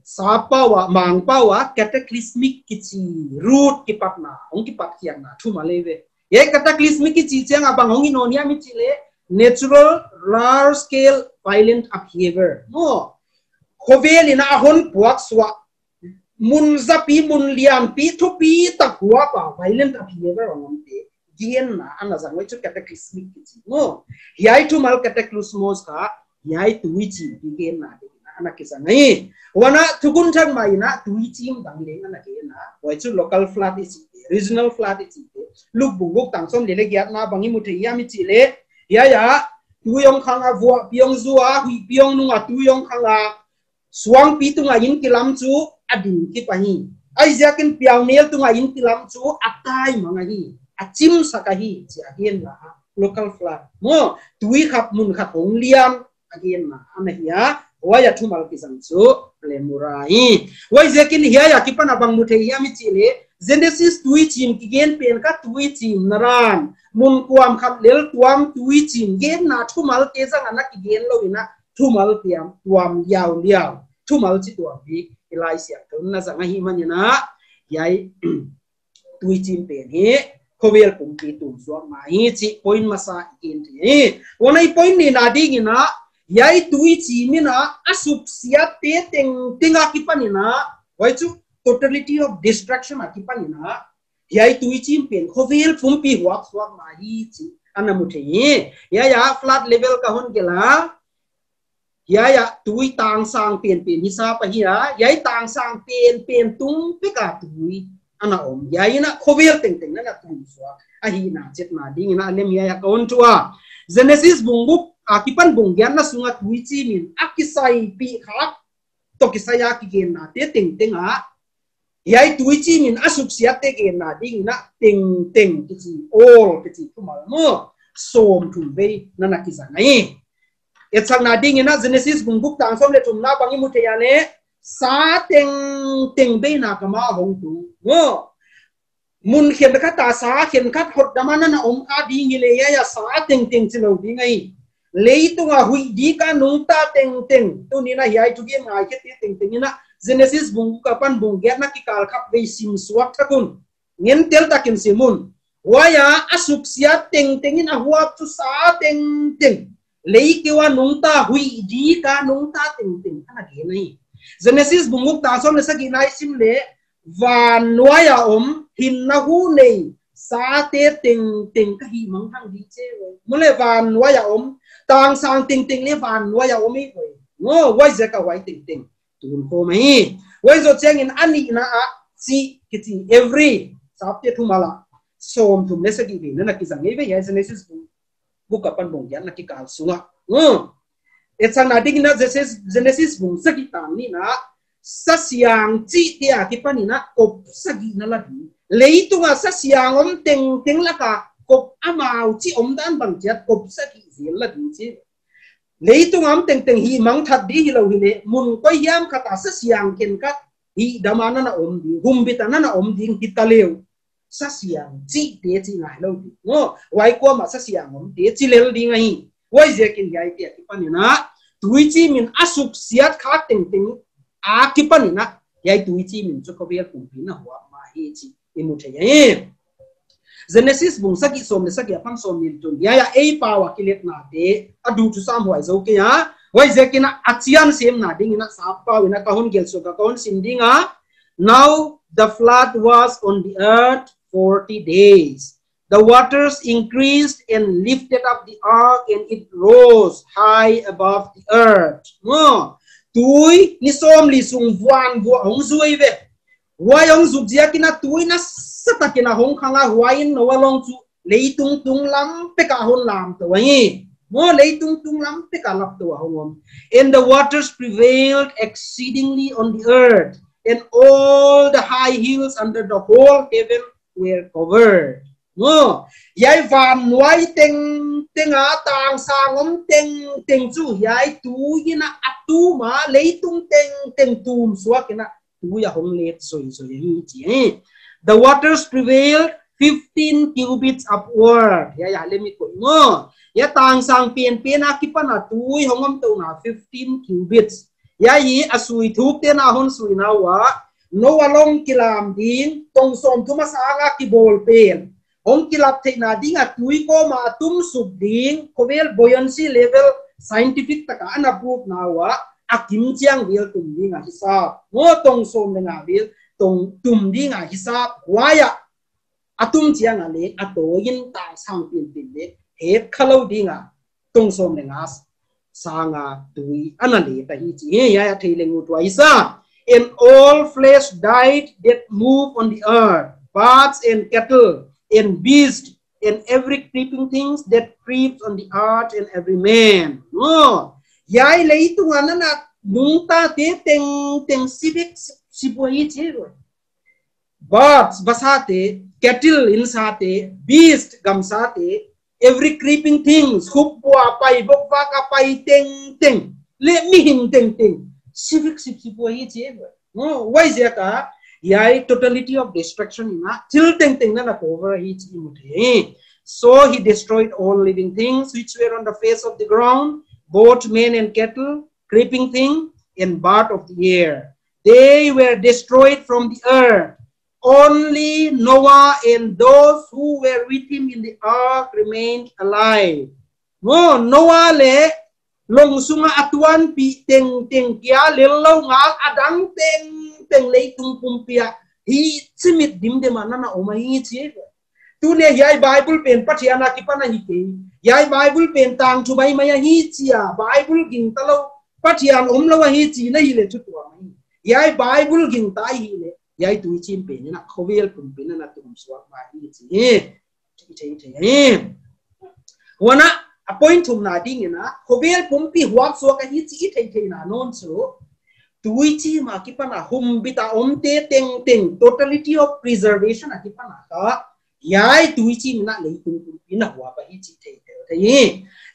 sapawa mangpawa cataclysmic kichi root ki patna ong ki pat kian na thumaleve ye cataclysmic kichi chang abang ong inonia mi chile natural large scale violent upheaval mo khovel ina hon puak swa mun zapi mun liam pi thupi takwa pa violent upheaval ong te gen na ana jangwai chu cataclysmic kichi no yai thu mal cataclysmos ka yai tui chi gen na ana ki sangai wana thukun thak mai na tui chim dang le ana ke na wai chu local flood is regional flood is luk bunguk tang som le le gyat na bangi mu thei ya mi chi le ya tuyong khanga vua piong zuwa hui piong nunga tuyong khanga suang pi tunga yin kilam chu adin ki pahi ai jakin piang nel tunga yin kilam chu atai mangahi achim sakahi chi again la local flood mo tui khap mun khat hong liam again na ana hiya waya thumal ki sang chu le murai wai zekin hiya ki pan abang muthe hiya mi chile Genesis tui chim ki gen pen ka tui chim naran mun kuam khat lel tuam tui chim gen na thumal ke sang ana ki gen lo ina thumal tiam tuam yaw liaw thumal chi tuam bi ilai sia kun na zanga hi manina yai tui chim pen he khovel kum ki tum suak ma hi chi point masa in thi wonai point ni na ding ina yai tui chimina asup sia te teng tinga ki panina wai chu totality of destruction akipanina yai tui chim pen khovel phumpi huak suak ma hi chi anamuthe ya flood level ka hon kela ya tui tang sang pen hi sa pa hi yai tang sang pen tung pe ka tui ana om yai na khovel teng na tum suak a hi na chet na ding na lem ya ka hon tua Genesis bunguk akipan bungyan na sunga tui chimin akisai pi khak to kisaya ki gen na te teng yai tui chi min asuk siat te gen na ding na teng ki chi all ki chi thumal mo som thum be na ki sa nai et sang na ding na Genesis bunguk tang som le thum na bangi mu the ya ne sa teng be na kama hong tu mo mun khen ka ta sa khen khat hot damana na ka ding le ya sa teng chi lo ding ai leitunga hui di ka nung ta teng tu ni na yai tu ge ngai ke teng na Genesis bung kapan bung get na ki kal khap be sim suak takun ngen tel takin simun waya asuk sia teng in ahwa tu sa teng lei ke wa nung ta hui di ka nung ta teng ana ge nai Genesis bung ta som le sagi nai sim le van waya hin na hu nei sa te teng ka hi mang hang di che mole van waya tang sang ting le van waya i ngo wai ze ka wai teng tun ko mai wai zo cheng in ani na a si kiti every sapte thumala som thum le sagi bi na ki sang ve ya Genesis book apan bong yan na ki kal sunga etsa na ding na Genesis bung sagi tang ni na sasyang chi tia ki panina kop sagi na la leitunga sasyang teng la ka kop amau chi dan bang chat kop sagi zil la chi leitung am teng hi mang that di hi lo hi ne mun ko yam khata sa siang ken ka hi damana na di humbita na ding hitaleu sa siang chi te chi ngai lo di ngo wai ko ma sa siang te chi lel di ngai wai je kin yai te ki panina tui chi min asuk siat kha teng a ki panina yai tui chi min cho ko be ku pina wa ma hi chi imu the ye Genesis bung sagi som le sagi apang som nil tun ya a power kilet na te adu tu sam hoi zo ke ya wai zekina achian sem na ding na sa pa wina ka hun gel so ka kon sim dinga now the flood was on the earth 40 days the waters increased and lifted up the ark and it rose high above the earth tui ni som li sung vuan vu ong zui ve wai ong zu jia kina tui na satakina hong khanga huain no walong chu leitung tung lam pe ka hon lam to wai mo leitung tung lam pe ka lap to hong and the waters prevailed exceedingly on the earth and all the high hills under the whole heaven were covered mo yai van wai teng a tang sang teng chu yai tu ina atu ma leitung teng tum suak ina tu ya hong let soi hi chi the waters prevailed 15 cubits upward ya let me ko mo ya tang sang pien akipan atui hongam to na 15 cubits ya yi asui thuk te na hon sui na wa no along kilam din tong som tu masanga ki bol pen hong kilap the na ding atui ko ma tum sub ding kovel buoyancy level scientific taka ana proof na wa akim chiang bil tum ding a hisab mo tong som na bil tong tum ding a hisab waya atum chiang ale atoyin ta sang pin le het khalo ding a tong som le ngas sanga tui anale ta hi chi ya thei lengu to isa and all flesh died that move on the earth birds and cattle and beasts and every creeping things that creeps on the earth and every man yai lei tu ana nungta te teng civic sipoi che birds basate cattle insate beast gamsate every creeping things hupwa pai bokwa ka pai teng le mi hing teng teng civic sip sip hi che no why je ka yai totality of destruction ina til teng teng na cover hi chi mu the so he destroyed all living things which were on the face of the ground, both men and cattle, creeping thing and bird of the air. They were destroyed from the earth. Only Noah and those who were with him in the ark remained alive. No, Noah le long sunga atuan pi teng teng kia lelo ngal adang teng teng lei tung pumpia hi simit dim de manana omai chi tu ne yai Bible pen pathiana ki pana hi ke yai Bible pen tang thu bai maya hi chia Bible ging talo pathian lo hi chi na hi le chu tua mai yai Bible ging tai hi le yai tu chim pen na khovel pun pen na tum swak ma hi chi wana appoint thum na ding na khovel pum pi huak swak hi chi thei na non so tui chi ma ki pana hum bita te teng teng totality of preservation a ki pana ka yai tui chi na le tung pin na wa ba hi chi thei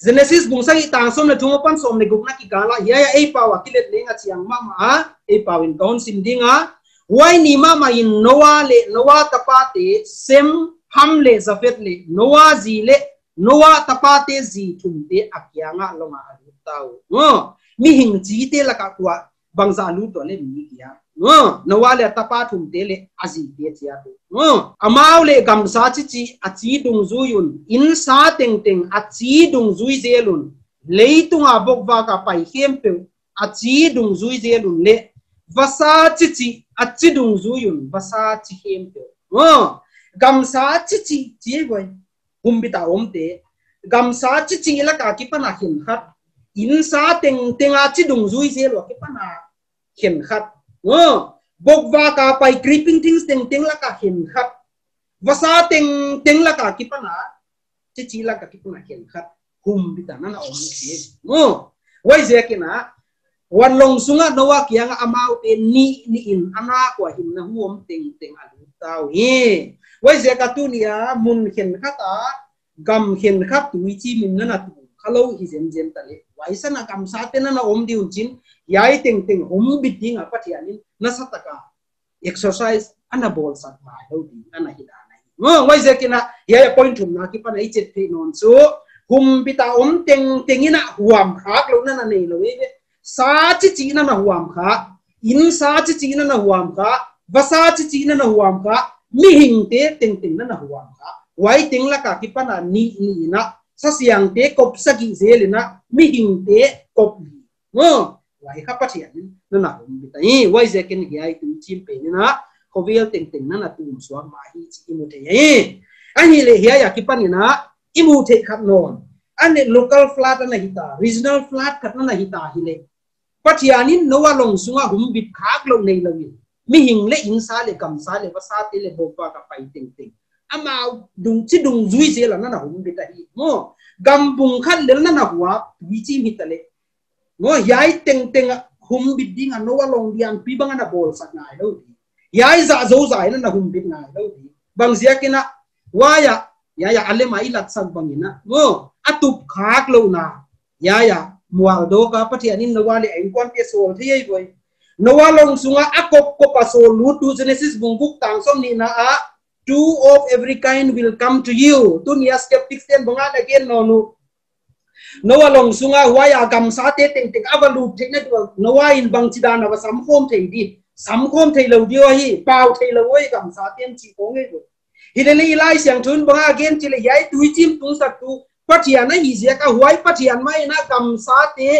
Genesis bungsa ki tang som na thung pan som ne guk na ki kala ya ei pawa kilet le nga chiang ma ei pawin kaun sim dinga wai ni ma in Noah tapate sem ham le zafet le Noah zi le Noah tapate zi thum te akyanga longa alu tau no mi hing chi te la ka kwa bangza lu to le mi kia no Noah le tapa thum te le azi te chia no amau le gam sa chi achi dung zu yun in sa teng teng achi dung zui zelun leitunga bokwa ka pai hem pe achi dung zui zelun le vasa chi achi dung zu yun vasa chi hem pe no gam sa chi goi humbita omte gam sa chi la ka ki pana hin khat in sa teng teng achi dung zui zelo ki pana hin khat no bokwa ka pai creeping things teng teng la ka hin khat vasa teng teng la ka ki pana chi la ka ki pana hin khat hum bita na om che no wai je kina wan long sunga Noah kiang amau te ni in ana kwa hin na huom teng teng alu tau he wai je ka tu nia mun hin khata gam hin khat tu chi min na tu khalo hi jen tale wai sana kam sa te na om di unchin yai teng teng hum biting a pathianin na sataka exercise ana bol sat ma ho di ana hida nai no wai je kina ya point thum na ki pa nai chet the non so hum bita teng tengina huam khak lo na nei lo we sa chi na huam kha in sa chi na huam kha vasa chi na huam kha mi hing te teng teng na huam kha wai teng la ka ki pa na ni na sa siang te kop sa gi zelina mi hing te kop no wai kha pathian na hum bita wai je ken hi ai tu chim pe na khovel teng teng na tum swam ma hi chi mu te ani le hi ya ki pa ni na imu the khat non ane local flood na hita regional flood khat na hita hi le pathianin Noah long sunga hum bit khak lo nei lo mi hing le in sa le kam sa le vasa te le bopa ka pai teng teng ama dung chi dung zui je la na hum bit hi mo gam bung khat le na huwa wi chi mi tale mo yai teng teng hum bit ding a Noah long diang pi bang na bol sat nai lo yai za zo zai na hum bit ngai lo bang zia kina waya ya ale mai lat sak bangina mo atup khak lo na ya mual do ka pathianin Noah le en kon te sol thei boy Noah long sunga akop ko pasol lu tu Genesis bungkuk tang som ni na a two of every kind will come to you dunia skeptics ten bangan again no Noah long sunga waya gam sa te teng teng avalu thei na Noah in bang chidana wa sam khom thei di sam khom thei lo dio hi pau thei lo oi gam sa ten chi ko nge hilele ilai siang thun banga again chile yai tui chim tung sak tu pathian na hi je ka huai pathian mai na kam sa te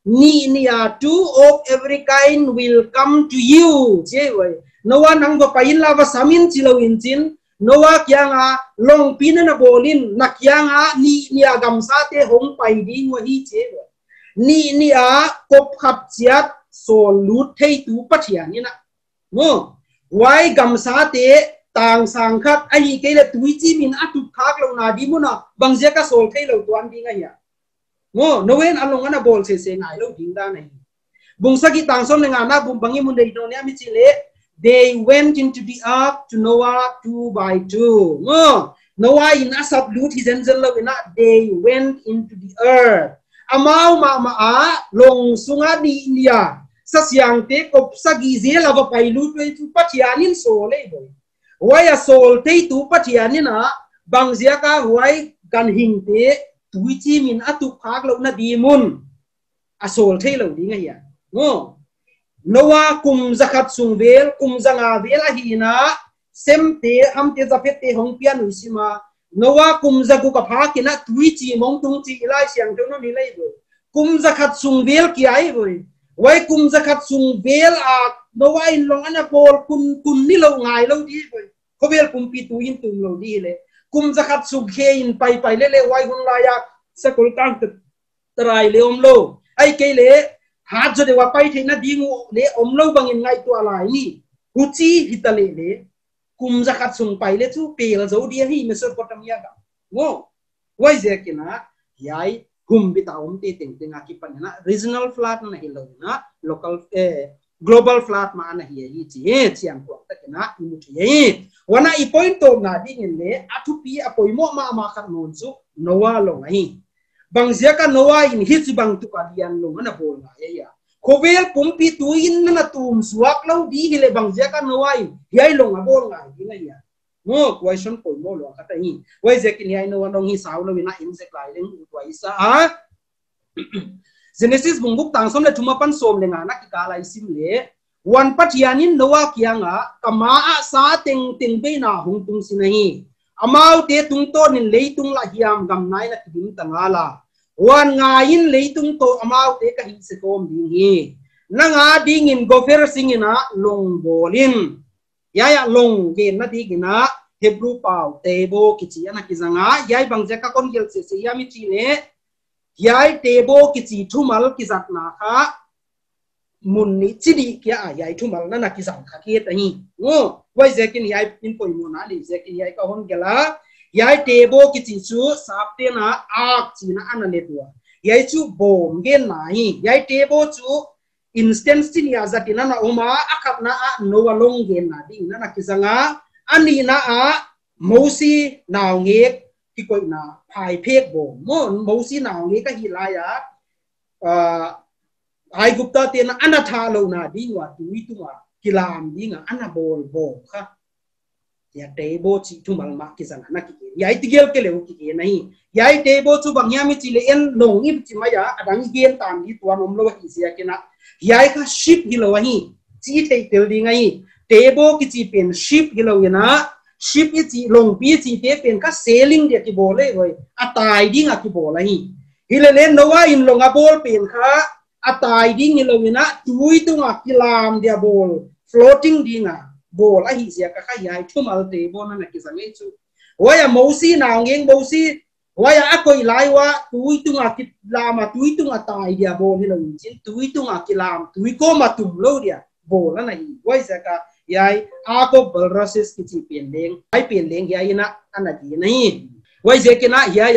ni a two of every kind will come to you je wai Noah nang ba pain la ba samin chilo in chin Noah kyanga long pin na bolin na kyanga ni a gam sa te hong pai di ngo hi je ni a kop khap chiat so lut thei tu pathian ni na mo wai gam sa te tang sang khat ai ke le tui chi min atu khak lo na di mu na bangzia ka sol thei lo tuan di nga ya ngo noen along ana bol se ngai lo ding da nei bungsa ki tang som nga na bum bangi mun dei no ne mi chi le they went into the ark to Noah 2 by 2 ngo Noah in asap lut his angel lo na they went into the earth amau ma a long sunga di India sa siang te kop sa gize la va pailu tu pathianin so le boy waya sol te tu pathianin a bangzia ka huai kan hing te tuichi min atu khak lo na di mun asol the lo di nga ya ngo nowa kum zakhat sungvel kum zanga vela hina semte hamte zapete hongpian usima nowa kum zaku ka phakina tuichi mong tung chi ilai siang tu no ni lei bo kum zakhat sungvel ki ai bo wai kum zakhat sungvel a nowa in long ana bol kun ni lo ngai lo di bo ko vel kum pi tu in tum lo di le kum zakhat sung khe in pai le wai hun la ya sakol tang trai le om lo ai ke le hat jo de wa pai the na dingu le om lo bangin ngai tu ala ni huchi hitale le kum zakhat sung pai le chu pel zo dia hi Mesopotamia ga ngo wai je kina yai kum bi taum te teng teng akipan na regional flood na hilo na local global flood ma na hi chi chiang ko ta kina mu thi wana I point to na dingin le atupi apoi mo ma khat non chu nowa lo ngai bangzia ka nowa in hit bang tu ka lian lo na bol na ya kovel pumpi tu in na tum suak lo di hile bangzia ka nowa in yai lo nga bol ngai di na ya ngo question ko mo lo ka ta hi wai je kin yai no nong hi saw lo na in se klai leng u twai sa a Genesis bungbuk tang som le thuma pan som le nga na ki ka lai sim le wan pathianin nowa kianga kama a sa teng be na hung tung sinahi amau te tung to nin leitung la hiam gam nai na kidim tangala wan nga in leitung to amau te ka hi se kom ding hi na nga ding in gofer singina long bolin ya long ge na di gina Hebrew pau tebo kichi ana kizanga yai bangja ka kon gel se yami chi ne yai tebo kichi thumal kizat na kha munni chidi kya yai thumal na kizang kha ke ta hi ngo wai zekin yai in poi mo na li zekin yai ka hon gela yai tebo kichi chu sapte na ak chi na ana le tua yai chu bom gen na hi yai tebo chu instance tin ya zatina na oma akap na a no walong gen na ding na kizanga ani na a mosi naw nge ki koi na phai phek bom mo mosi naw nge ka hi la ya ai gupta te na ana tha lo na ding wa tui tu wa kilam ding ana bol bo kha ya tebo chi tu mal ma ki sang na ki yai tigel ke le ki nahi yai tebo chu bang ya mi chi le en long i chi ma ya adang gen tam di tuan om lo hi sia ke na yai ka ship hi lo hi chi thei tel ding ai tebo ki chi pen ship hi lo na ship i chi long pi chi te pen ka sailing de ki bol le hoi atai ding a ki bol hi hile le no wa in long a bol pen kha atai ding lo na tui tu nga kilam dia bol floating dinga bol a hi sia ka kha yai thumal te bon na ki sangai chu waya mosi na ngeng mosi waya akoi lai wa tui tu nga kilama tui tu nga tai dia bol hi lo chin tui tu nga kilam tui ko ma tum lo dia bol na hi wai sia ka yai a ko balrasis ki chi pen leng ai pen leng yai na ana di nai wai je ke na ya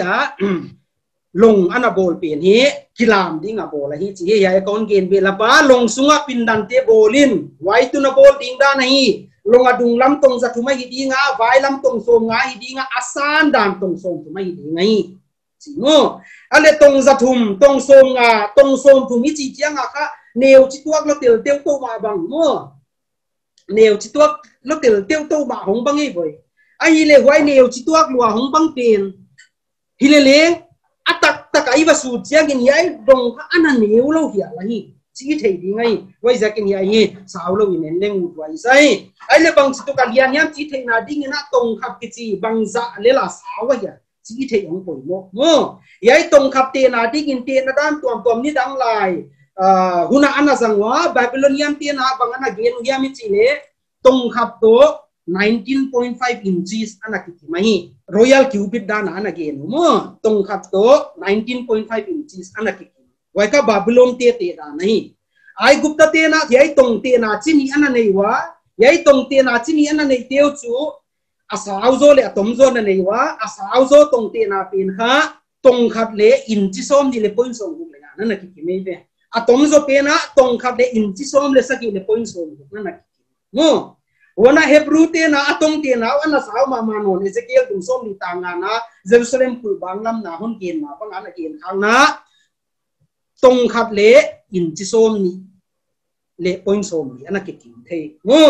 long ana bol pen hi kilam ding a bol hi chi ya kon gen be la ba long sunga pindan te bolin wai tu na bol ding da nahi long adung lam tong za thuma hi dinga vai lam tong som nga hi dinga asan dan tong som thuma hi dinga hi chi no ale tong za thum tong som nga tong som thum hi chi chiang a kha neu chi tuak lo tel teu to ma bang mo neu chi tuak lo tel teu to ma hong bang hi voi ai le wai neu chi tuak lua hong bang pen hi le atak tak ai ba su chiang in yai dong kha ana neu lo hia la hi chi thei di ngai wai za ken yai hi sao lo in leng u wai sai ai le bang chi to ka lian yam chi thei na ding na tong khap ki chi bang za le la sao wa ya chi thei ong poi mo yai tong khap te na ding in te na dan tuam ni dang lai huna ana zangwa Babylonian te na bang ana gen yam chi le tong khap to 19.5 inches ana ki mai Royal Cupid dana ana gen mo tong khap to 19.5 inches ana ki wai ka Babylon te da nahi ai Gupta te na thai tong te na chi ni ana nei wa yai tong te na chi ni ana nei teu chu asau zo le atom zo na nei wa asau zo tong te na pin kha tong khat le in chi som di le point som le na na ki mei be atom zo pe na tong khat le in chi som le saki le point som na na mo wana Hebrew te na atong te na wana sao ma non Ezekiel tum som ni tanga na Jerusalem pul banglam na hon gen na bang ana gen khang na tong khat le in chi som ni le point som ni ana ke king the ngo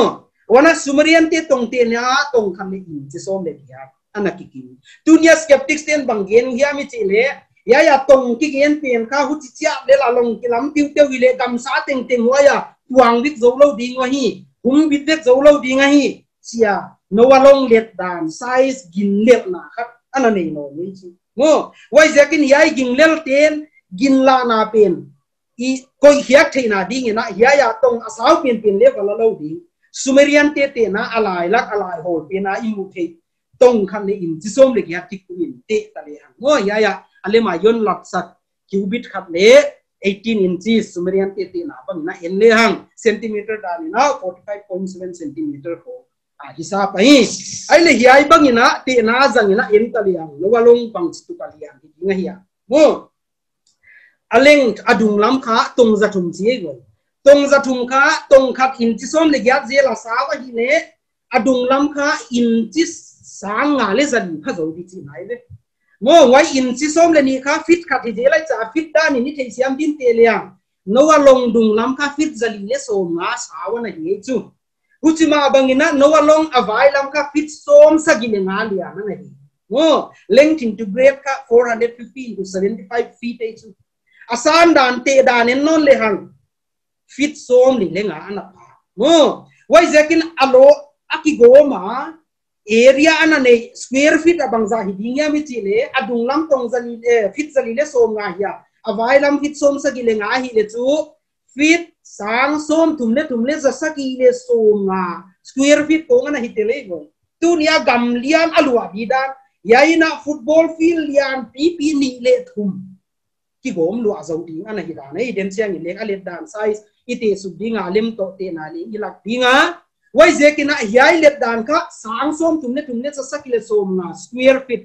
wana sumerian te tong te na tong khat le in chi som le dia ana ke king tunia skeptics ten bangen hiam mi chi le ya tong ki gen pen ka hu chi chia le la long ki lam tiu tiu le gam sa teng teng wa ya tuang bit zo lo ding wa hi hum bit bit zo lo ding a hi sia no wa long let dan size gin let na khat ana nei no ni chi ngo wai zakin yai ging lel ten gin la na pen i koi hiak theina ding na ya tong asau pen le wala lo ding sumerian te na alai lak alai hol pen na imu the tong khan le in chi som le ya tik in te ta le hang ngo ya ale ma yon lak sak cubit khat le 18 inches sumerian te na bang na en le hang centimeter da ni na 45.7 centimeter ko hisa pai ai le hiai bang ina te na jang ina en ta liang lo walong pang chu ta liang nga hiya mo aleng adung lam kha tong za thum chi go tong za thum kha tong khat in chi som le gya je la sa wa hi le adung lam kha in chi sang nga le zan pha zo di chi nai le mo wai in chi som le ni kha fit khat hi je lai cha fit da ni ni thei siam din te liang no wa long dung lam kha fit zali le so nga sa wa na hi chu huchima bangina no wa long avai lam kha fit som sa gi le nga lia na hi mo length into grade kha 450 to 75 feet chu asan dan te dan en non le hang fit som li le nga ana pa mo wai zekin alo akigo ma area ana ne square feet abang za hi dingya mi chile adung lam tong zali fit zali le som nga ya avai lam fit som sa gi le nga hi le chu fit sang som tumle za saki le som nga square feet ko nga hi tele go tu nia gam lian alwa bidan yaina football field lian pp ni le thum ki gom lu azau ding ana hi da nei den chiang le a le dan size ite su dinga lem to te na li ilak dinga wai zekina yai le dan ka sang som tumle sa saki le som nga square feet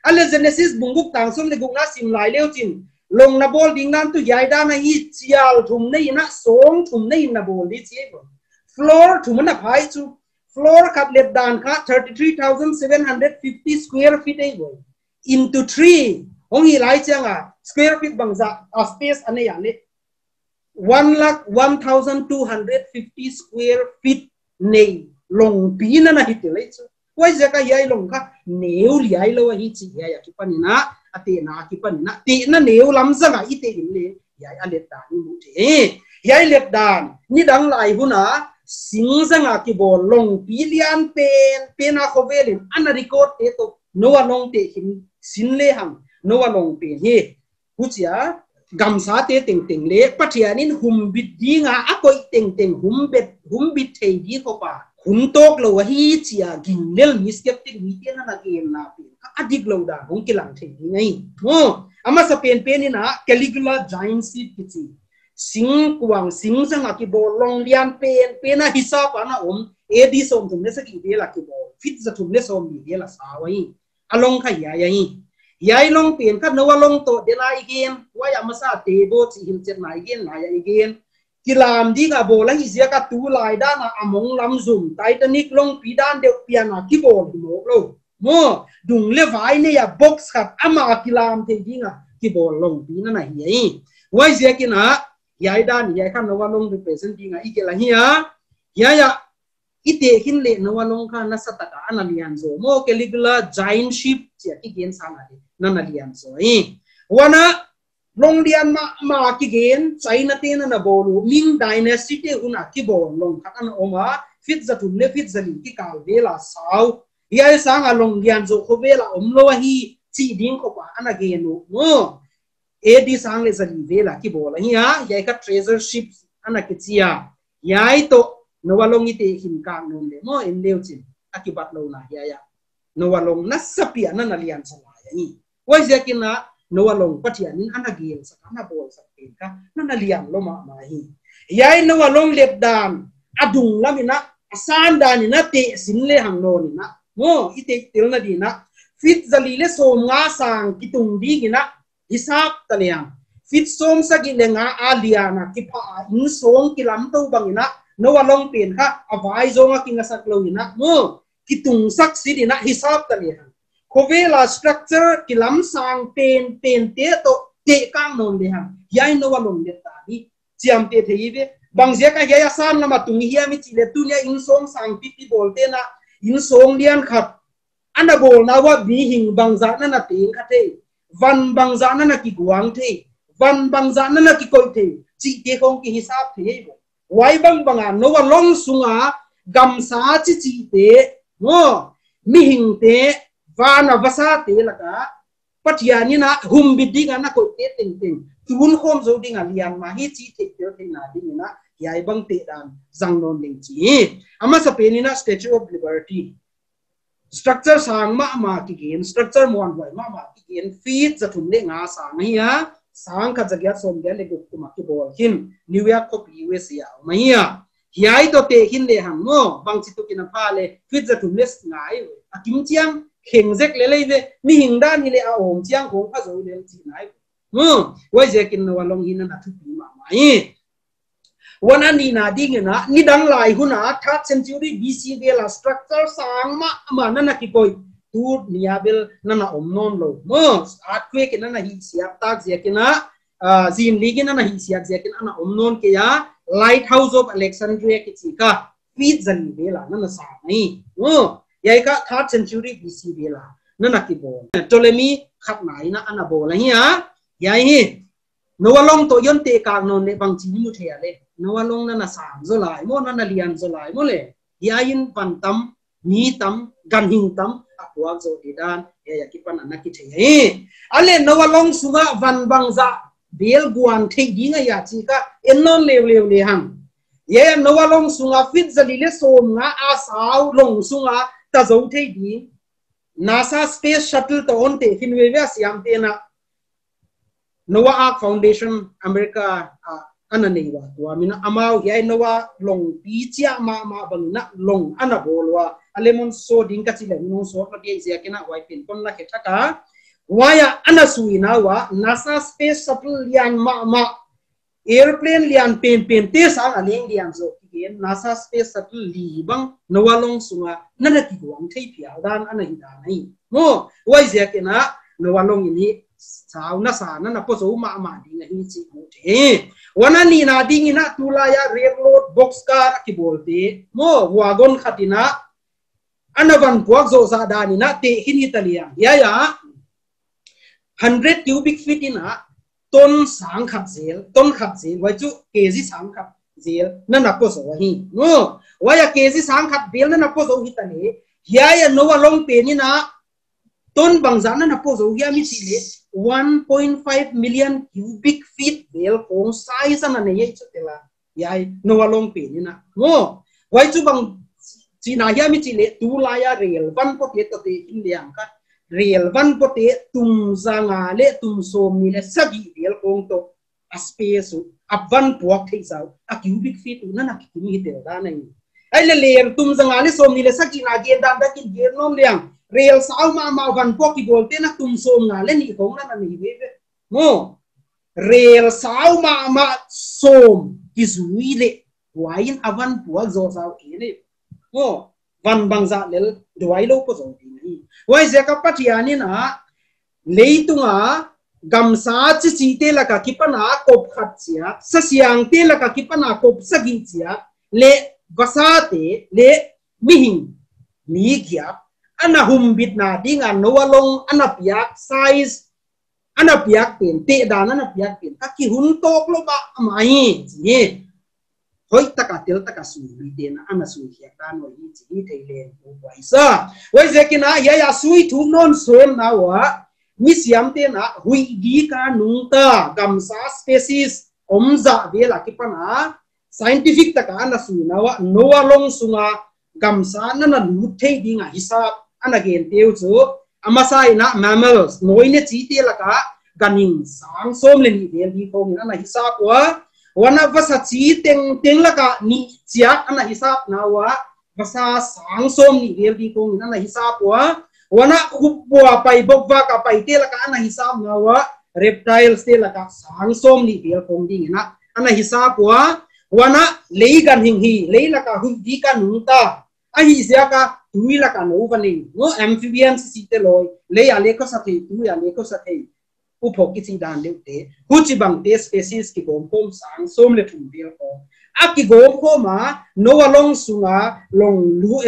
ale genesis bunguk tang som le gungna sim lai leo chin long na bol ding nan tu yai da na hi chial thum nei na song thum nei na bol di che go floor thum na phai chu floor khat let dan kha 33,750 square feet ai go into 3 hong hi lai changa square feet bangza space ane ya le 1,01,250 square feet nei long pi na na hi te lai chu wai zaka yai long kha neu liai lo hi chi ya ki panina ate na ki panina ti na neu lam zanga ite in le yai alet dan mu the yai let dan ni dang lai huna sing zanga ki bol long pi lian pen a khovelin ana record te to no long te hin sin le hang no long pe he huchia gamsa te teng le pathianin humbit dinga akoi teng humbit thei di ko pa hum tok lo hi chia ginel mi skeptic mi te na gen na pe adik lo da hong kilang thei di ngai mo ama sa pen ni na caligula giant seed pichi sing kuang sing sang ki bol long lian pen na hisap ana edi som tum ne sa ki de la ki bol fit za tum ne som bi de la sa wai along kha yai long pen kha no long to de la igen wa ya ma sa te bo chi hil chet na igen na ya igen kilam di ga bola hi zia ka tu lai da na among lam zum titanic long pidan de piana ki bol mo lo mo dung le vai ne ya box khat ama kilam te dinga ki bol long pi na na hi wai zia ki na yai dan yai khan no long representing a ikela hi ya ite hin le no long kha na sataka analian zo mo caligula giant ship chia ki gen sang ade nanalian zo wana long lian ma ki gen china te na bolu ming dynasty te una ki bol long khan oma fit za tum le fit zali ki kal vela sau yai sang a long lian zo ko vela omlo hi chi ding ko pa ana ge no mo edi sang le zali vela ki bol hi yai ka treasure ships ana ki chia yai to no walong ite hin kang non le mo en leo chin akibat lo na ya no walong na sapia na nalian sa ya ni wai zakina no walong patian nin anagil sa kana bol sa ka na nalian lo ma hi yai no walong let dan adung lamina asan dan ni na te sin le hang no ni na mo ite til na di na fit zali le som nga sang kitung di gina hisap taliang fit som sa gi le nga aliana ki pa in song kilam to bangina no walong pen kha avai zonga kinga saklo ina mo kitung sak sidina hisab talihan khovela structure kilam sang pen te to te kang non de han yai no walong de ta ni chiam te thei ve bang je ka ya san lama tung hi mi chi le tu nya in song sang pi bol te na in song lian khat ana bol na wa bi hing bang za na ting kha te van bang za na ki guang the van bang za na ki koi the chi te kong ki hisab the wai bang banga no wa long sunga gam sa chi chi te no mi hing te vana vasa te laka patiani na hum bidinga na ko te ting ting tun khom zo dinga lian ma hi chi te te na ding na yai bang te dan zang non ling chi ama sa pe ni na Statue of Liberty structure sang ma ki gen structure mon wai ma ki gen feet za thum le nga sang hi ha sang ka jagya som ge le gu ma ki bol hin New York ko US ya ma hi hiai to te hin le ham no bang chi tu kina pha le feet za thum le ngai akim chiang kheng jek le le mi hing dan ni le a om chiang khong pha zo le chi nai wai je kin no long hin na thu pi ma mai wana ni na ding na ni dang lai huna 3rd century BC bela structure sang ma na ki koi tu niabel na om non lo mo earthquake na hi siap tak je kina zim ligin na hi siap je kina na om non ke ya lighthouse of Alexandria ki chi ka feet zan bela na sa nai yai ka 3rd century BC bela na ki bo Ptolemy khat nai na ana bo la hi yai hi no long to yon te kang non ne bang chi mu the le no long na sang zo lai mo na lian zo lai mo le yain pan tam ni tam gan hing tam akwa zo di dan ya ki pan na ki the ale no long sunga van bang za bel guan the di nga ya chi ka en non le hang ye no long sunga fit za li le som nga a sao long sunga ta zo the di NASA space shuttle to on te hin we ya siam te na Noah Ark Foundation America anani wa wa mina amau ya Noah long pi chia ma bang na long ana bolwa alemon so ding ka chile no so ka ge sia kena wai pin kon la ketaka waya ana suina wa NASA space shuttle lian ma airplane lian pen te sang aleng lian zo gen NASA space shuttle li bang Noah long sunga nana ki wang thei pia dan ana hi da nai mo wai sia kena Noah long ini sao na sa na po so ma ding hi chi mo the wana ni na ding ina tulaya railroad boxcar ki bolte mo wagon khatina anavan puak zo sa dani na te hin italia ya 100 cubic feet ina ton sang khat zel wai chu kg sang khat zel na po so hi no waya kg sang khat bel na po so hitani ya no long pe ni na ton bangzana na po zo ya mi sile 1.5 million cubic feet bel kong size na ne ye chutela yai no long pe ni na mo wai chu bang china ya mi sile tu la ya real van po te te indian ka real van po te tum zanga le tum som ni le sagi bel kong to space aban puak thei sao a cubic feet na ki mi te da nai ai le tum zanga le som ni le sagi na gen dan da kin gen nom liang real sao ma van po ki bolte na tum som na le ni kong na ni ve mo real sao ma som ki zui le wain avan po zo sao ele mo van bang za le dwai lo po zo ni wai ze ka patiani na leitunga gamsa chi chi te la ka kipana kop khat sia sa siang te la ka kipana kop sagi sia le vasate le mihing mi gyap ana humbit na dinga no long ana piak size ana piak pen te dan ana piak pen ka ki hun tok lo ba mai ni hoi takatil takasu bi den ana su hi ta no hi chi te le ko waisa wai zekina ya sui thu non son na wa mi siam te na hui di ka nung ta gamsa species omza vela ki pana scientific ta ka ana su na wa no long sunga gamsa na lu thei dinga hisab ana gen teu chu amasai na mammals noine chi te la ka ganin sang som le ni del di ko ana hisab wa wana vasa chi teng la ka ni chia ana hisab na wa vasa sang som ni del di ko ana hisab wa wana upwa pai bokwa ka pai te la ka ana hisab na wa reptiles te la ka sang som ni del ko ding na ana hisab wa wana leigan hing hi leila ka hu di ka nuta ahi sia ka tuila ka no vaning no amphibians si te loi le ya le ko sa the tu ya le ko sa the upok ki dan deute huchi bang te species ki gom kom sang som le thum bil ko aki gom ko ma no along sunga long lu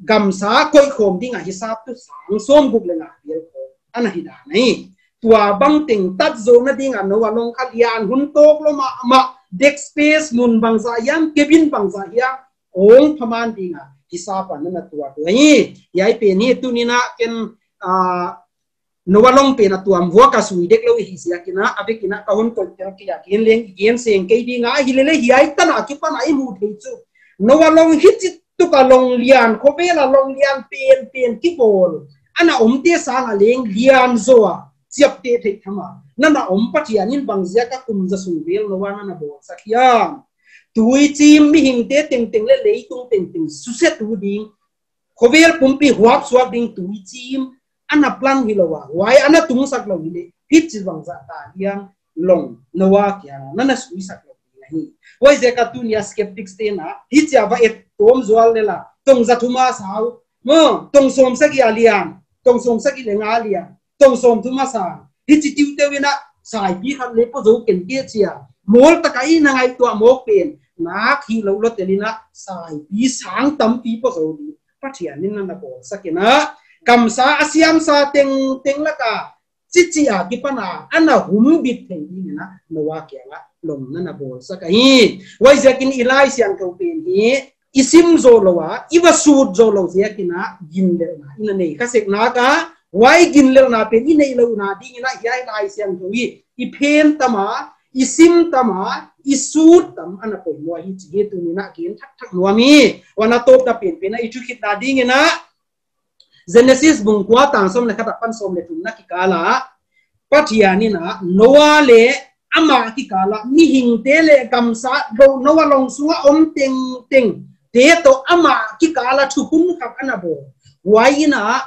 gamsa koi khom dinga hisap tu sang som guk le na bil ko ana hi da nei tua bang ting tat zo na dinga no along khalian hun tok lo ma deck space mun bang za yang kebin bang za yang ong phaman dinga hisapa na tua ni yai pe ni tu ni na ken no walong pe na tuam vua ka sui dek lo hi sia kina ave kina ka hon ko ki ya ken leng gen seng ke di nga hi le hi ai ta na ki pa na i mu thei chu no walong hit tu ka long lian ko be la long lian pen ki bol ana te sa nga leng lian zo a chiap te thei thama na na patian in bang zia ka kum za su bel no wana na bo sakya tui chim mi hing te teng le lei tung teng su set tu ding ko bel pumpi huap suap ding tui chim ana plan hilowa wai ana tung sak lo hile hit chi bang za ta yang long nawa kya nana sui sak lo hi wai ze ka tu nia skeptics te na hit ya ba et tom zwal le la tong za thuma sao mo tong som sak ya lian tong som sak le nga lian tong som thuma sa hit chi tiu te wina sai pi khan le po zo ken ke chia mol ta kai na ngai to mo pen na khi lo lo te lina sai pi sang tam pi po zo di pathian nin na ko sakena kamsa asiam sa teng laka chichi a kipana ana hum bit thei ni na nowa kya nga lom na bol sa kai wai zakin ilai siang ko pen hi isim zo lowa iwa sud zo lo zia kina ginde na ina nei ka sek na ka wai gin le na pen ni nei lo na ding na yai lai siang ko wi I pen tama isim tama isud tam ana ko mo hi chi tu ni na kin thak no mi wana top da pen na I chu khit na ding na Genesis bungkwa tangsom le kata pansom le tumna kikala patiani na noa le ama kikala mi hingte le kamsa do noa long sunga om teng te to ama kikala thukun khap anabo waina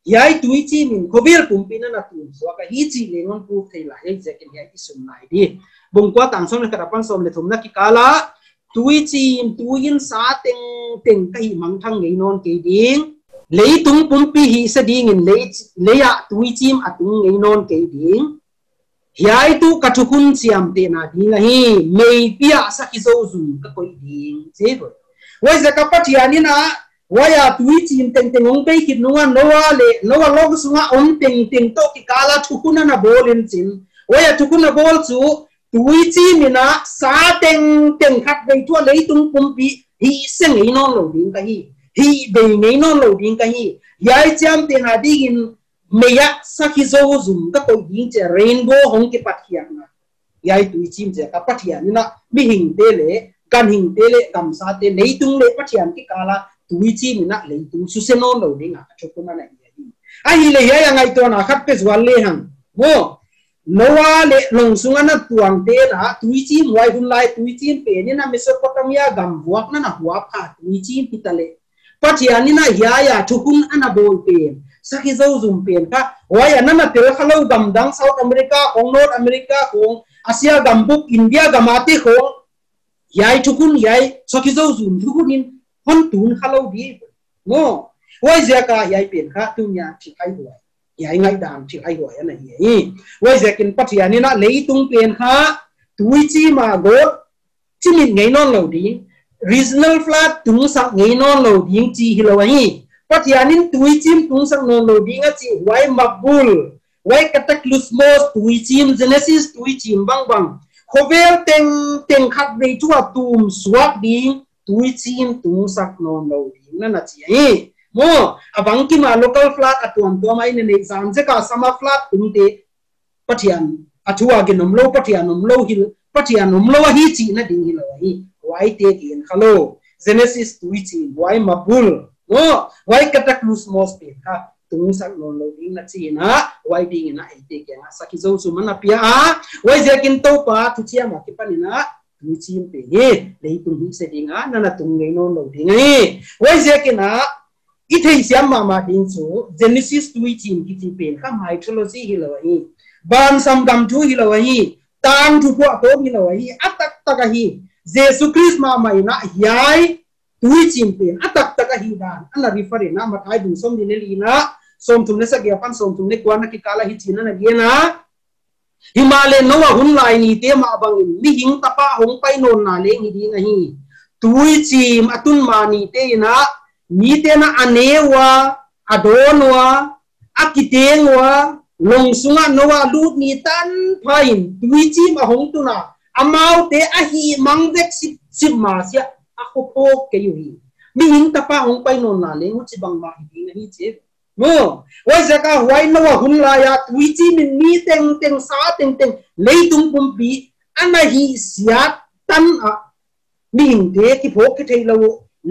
yai tuichi min kobir pumpina na tu so ka hichi le ngon pu thela hei jekin yai isum nai di bungkwa tangsom le kata pansom le tumna kikala tuichi tuin sa teng kai mang thang ngei non ke ding lấy tung pumpi hi sa ding in lấy tui chim atung ngei non ke ding hiai tu kathukun siam te na ding hi mei pia sa ki zo zum ka koi ding che go wai za ka pathiani na waya tui chim teng ong pe ki nuwa nowa log sunga om teng to ki kala thukuna na bolin chin waya thukuna bol chu tui chim ina sa teng khat dei thua lấy tung pumpi hi se ngei non lo ding ka hi hi be ngei non lo ding ka hi yai cham te na ding in meya sakhi zo zum ka ko ding che rainbow hong ke pathian na yai tu chim che ka pathian na mi hing te le kan hing te le kam sa te nei tung le pathian ki kala tu chim na le tung su se non lo ding a chok na na a hi le ya ngai to na khat pe zwal le hang mo nowa le long sunga na tuang te na tu chim wai hun lai tu chim pe ni na Mesopotamia gam buak na huap kha tu chim pitale patiani na hiaya thukun ana bol pen sakhi zo zum pen ka waya nana tel khalo gam dang South America ong North America ong Asia gambuk India gamati ong yai thukun yai sakhi zo zum thukun in hon tun khalo di no wai zaka yai pen ka tunya thi ai huai yai ngai dam thi ai huai ana hi wai zakin patiani na leitung pen kha tuichi ma go chimin ngei non lo di regional flood tung sak ngei non lo ding chi hilawai patianin tui chim tung sak non lo ding a chi wai mabul wai cataclysmos tui chim Genesis tui chim bang khovel teng khat dei chua tum swak ding tui chim tung sak non lo ding na chi ai mo abang ki ma local flood atuam to mai ne exam je ka sama flood tung te patian athua ge nom lo patian nom lo hil patian nom lo hi chi na ding hilawai why take in hello Genesis tuichi why mabul no why cataclysmos pe ka tung sak non lo ding na chi na why ding na ai take nga saki zo su mana pia a why zekin to pa tu chia ma ki panina tuichi pe he le tung hi se ding a na tung ngei non lo ding ai why zekin a I thei siam ma ding chu Genesis tuichi ki ti pe ka mythology hi lo hi ban sam gam thu hi lo hi tang thu ko ko hi lo hi atak taka hi Jesus Christ ma mai na yai tui chim pen atak taka hi dan ana refer na ma thai du som din li na som tum ne sa ge pan som tum ne kwa na ki kala hi china na ge na Himale nowa hun lai ni te ma bangin mi hing tapa hong pai non na le ngi ding hi tui chim atun ma ni te na mi te na anewa adonwa akitengwa longsunga nowa lut ni tan phain tui chim a hong tu na amau te a hi mangvek sip ma sia a khopok ke yu hi mi hing tapa hong pai non na le ngu chi bang ma hi hi che mo wai zaka wai no wa hun la ya tui chi min mi teng teng sa teng teng leitung pum pi ana hi sia tan a min te ki phok ki thei lo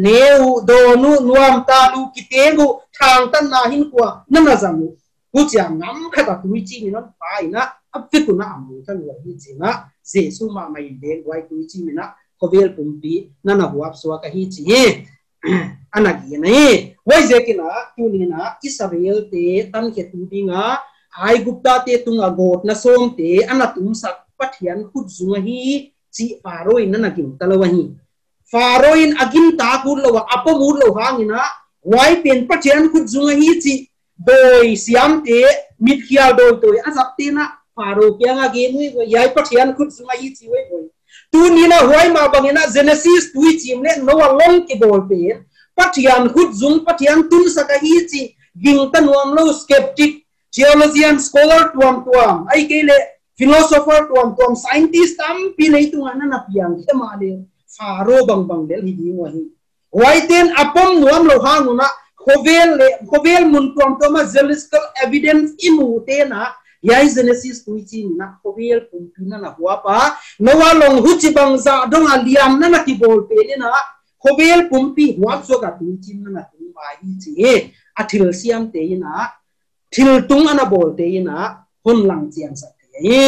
neu do nu nuam ta lu ki te gu thang tan na hin kwa na na zamu ku chiang ngam kha ta tui chi min non pai na ap fi tu na amu tan wa hi chi na jesu ma mai de wai tui chi min na khovel pum pi na na huap swa ka hi chi anak ini wai zekina tunina Israel te tan ke tu dinga ai gupta te tunga got na som te anatum sak pathian khut zunga hi chi faroin na nakin talawahi faroin agin ta kur lo apamur lo hangina wai pen pathian khut zunga hi chi doi siam te mit khial doi toi asap te na faro kyanga ge nui yai pathian khut zunga hi chi wai boy tunina wai ma bangina Genesis tui chim le no long ke bol pe pathian khut zung pathian tun saka hi chi ging tanuam lo skeptic theologian scholar tuam ai ke le philosopher tuam scientist tam pi nei tu ana na piang ke ma le faro bang del hi ding wa hi waiten apom nuam lo hanguna khovel mun tuam ma geological evidence imu te na yai Genesis tui chi na khovel pum pina na huwa pa nowa long huchi bang za dong aliam na ki bol pe le na khovel pumpi huap so ka tu chin na tu ma hi chi athil siam te na thil tung ana bol te na hon lang chiang sa te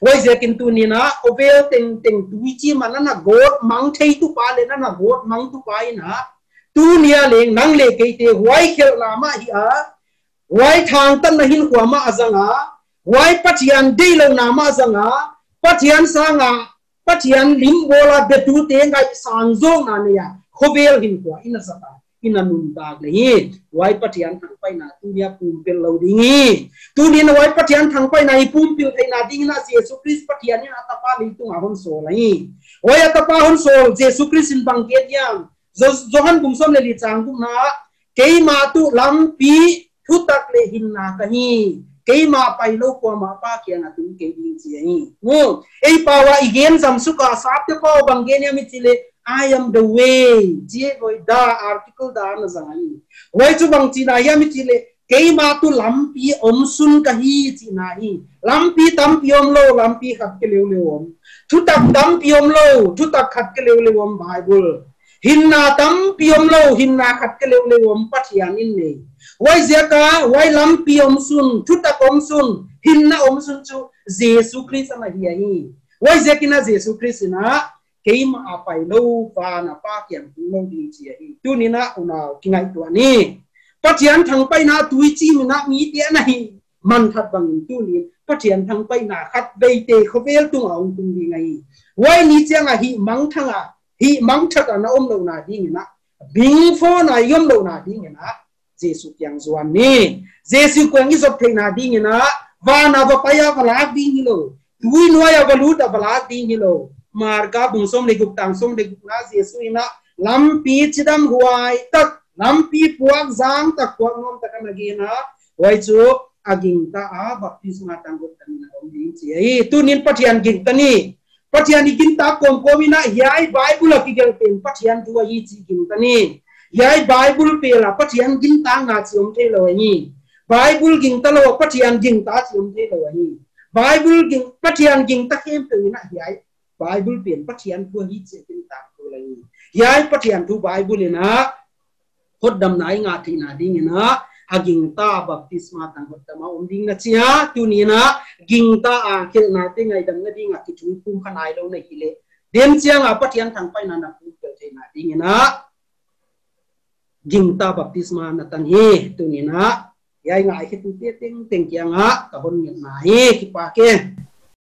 wai je kin tu ni na khovel teng tu chi man na god mang thei tu pa le na god mang tu pa na tu nia leng nang le ke te wai khel la ma hi a wai thang tan na hin kwa ma azanga wai pathian dei lo na ma azanga pathian sanga pathian lim bola betu te ngai sang zong na ne ya khovel hin kwa ina sata ina nun tak le hi wai pathian thang pai na tu nia pum pel lo dingi tu ni na wai pathian thang pai na pum pil thai na ding na Jesus Christ pathian ni atapa li tu hon so lai wai atapa hon so Jesus Christ in bang get yang johan bum som le li chang bum na kei ma tu lam pi thu tak le hin na ka hi kei ma pai lo ko ma pa kya na tu ke ding chi hi mo ei pa wa igen sam su ka sap te ko bang ge ne mi chile I am the way je goi da article da na zangai wai chu bang chi na ya mi chile kei ma tu lam pi om sun ka hi chi na hi lam pi tam pi om lo lam pi khat ke le om thu tak tam pi om lo thu tak khat ke le om Bible hinna tam pi om lo hinna khat ke le om pathian in ne wai zeka wai lam pi om sun thu tak om sun hinna om sun chu Jesus Christ ma hi hi wai zekina Jesus Christ na keim apai lo pa na pa kian lo ding chi hi tu ni na una kingai tu ani pathian thang pai na tui chi mi na mi te na hi man that bang tu ni pathian thang pai na khat bei te khovel tu ngau tu ni ngai wai ni chang a hi mang thanga hi mang that na om lo na ding na bing fo na yom lo na ding na Jesu kyang zuan ni Jesu kyang isop the na ding na va na va pa ya va ding lo tui noya va lu da va ding lo marga bungsom le guk tang som le guk na Jesu ina lampi chidam huai tak lampi puak zang tak puak nom tak na ge na wai chu aging ta a baptisma tang guk tan na om ding chi ai tu nin pathian ging tani pathian igin ta kom komina yai Bible ki gel pen pathian tu ai chi ging tani yai Bible pe la pathian gin ta nga chi om the lo ni Bible ging ta lo pathian ging ta chi om the lo ni Bible ging pathian ging ta kem pe na yai Bible pen pathian tu hi che tin ta ko lai yai pathian tu Bible na hot dam nai nga thi na ding na aging ta baptisma tang hot dam om ding na chia tu ni na ging ta a khel na te ngai dam na ding a ki chu pum khanai lo na hi le dem chiang a pathian thang pai na na pu pe the na ding na ging ta baptisma na tan hi tu ni na yai ngai ki tu te teng teng kyang a ka hon ni na hi ki pa ke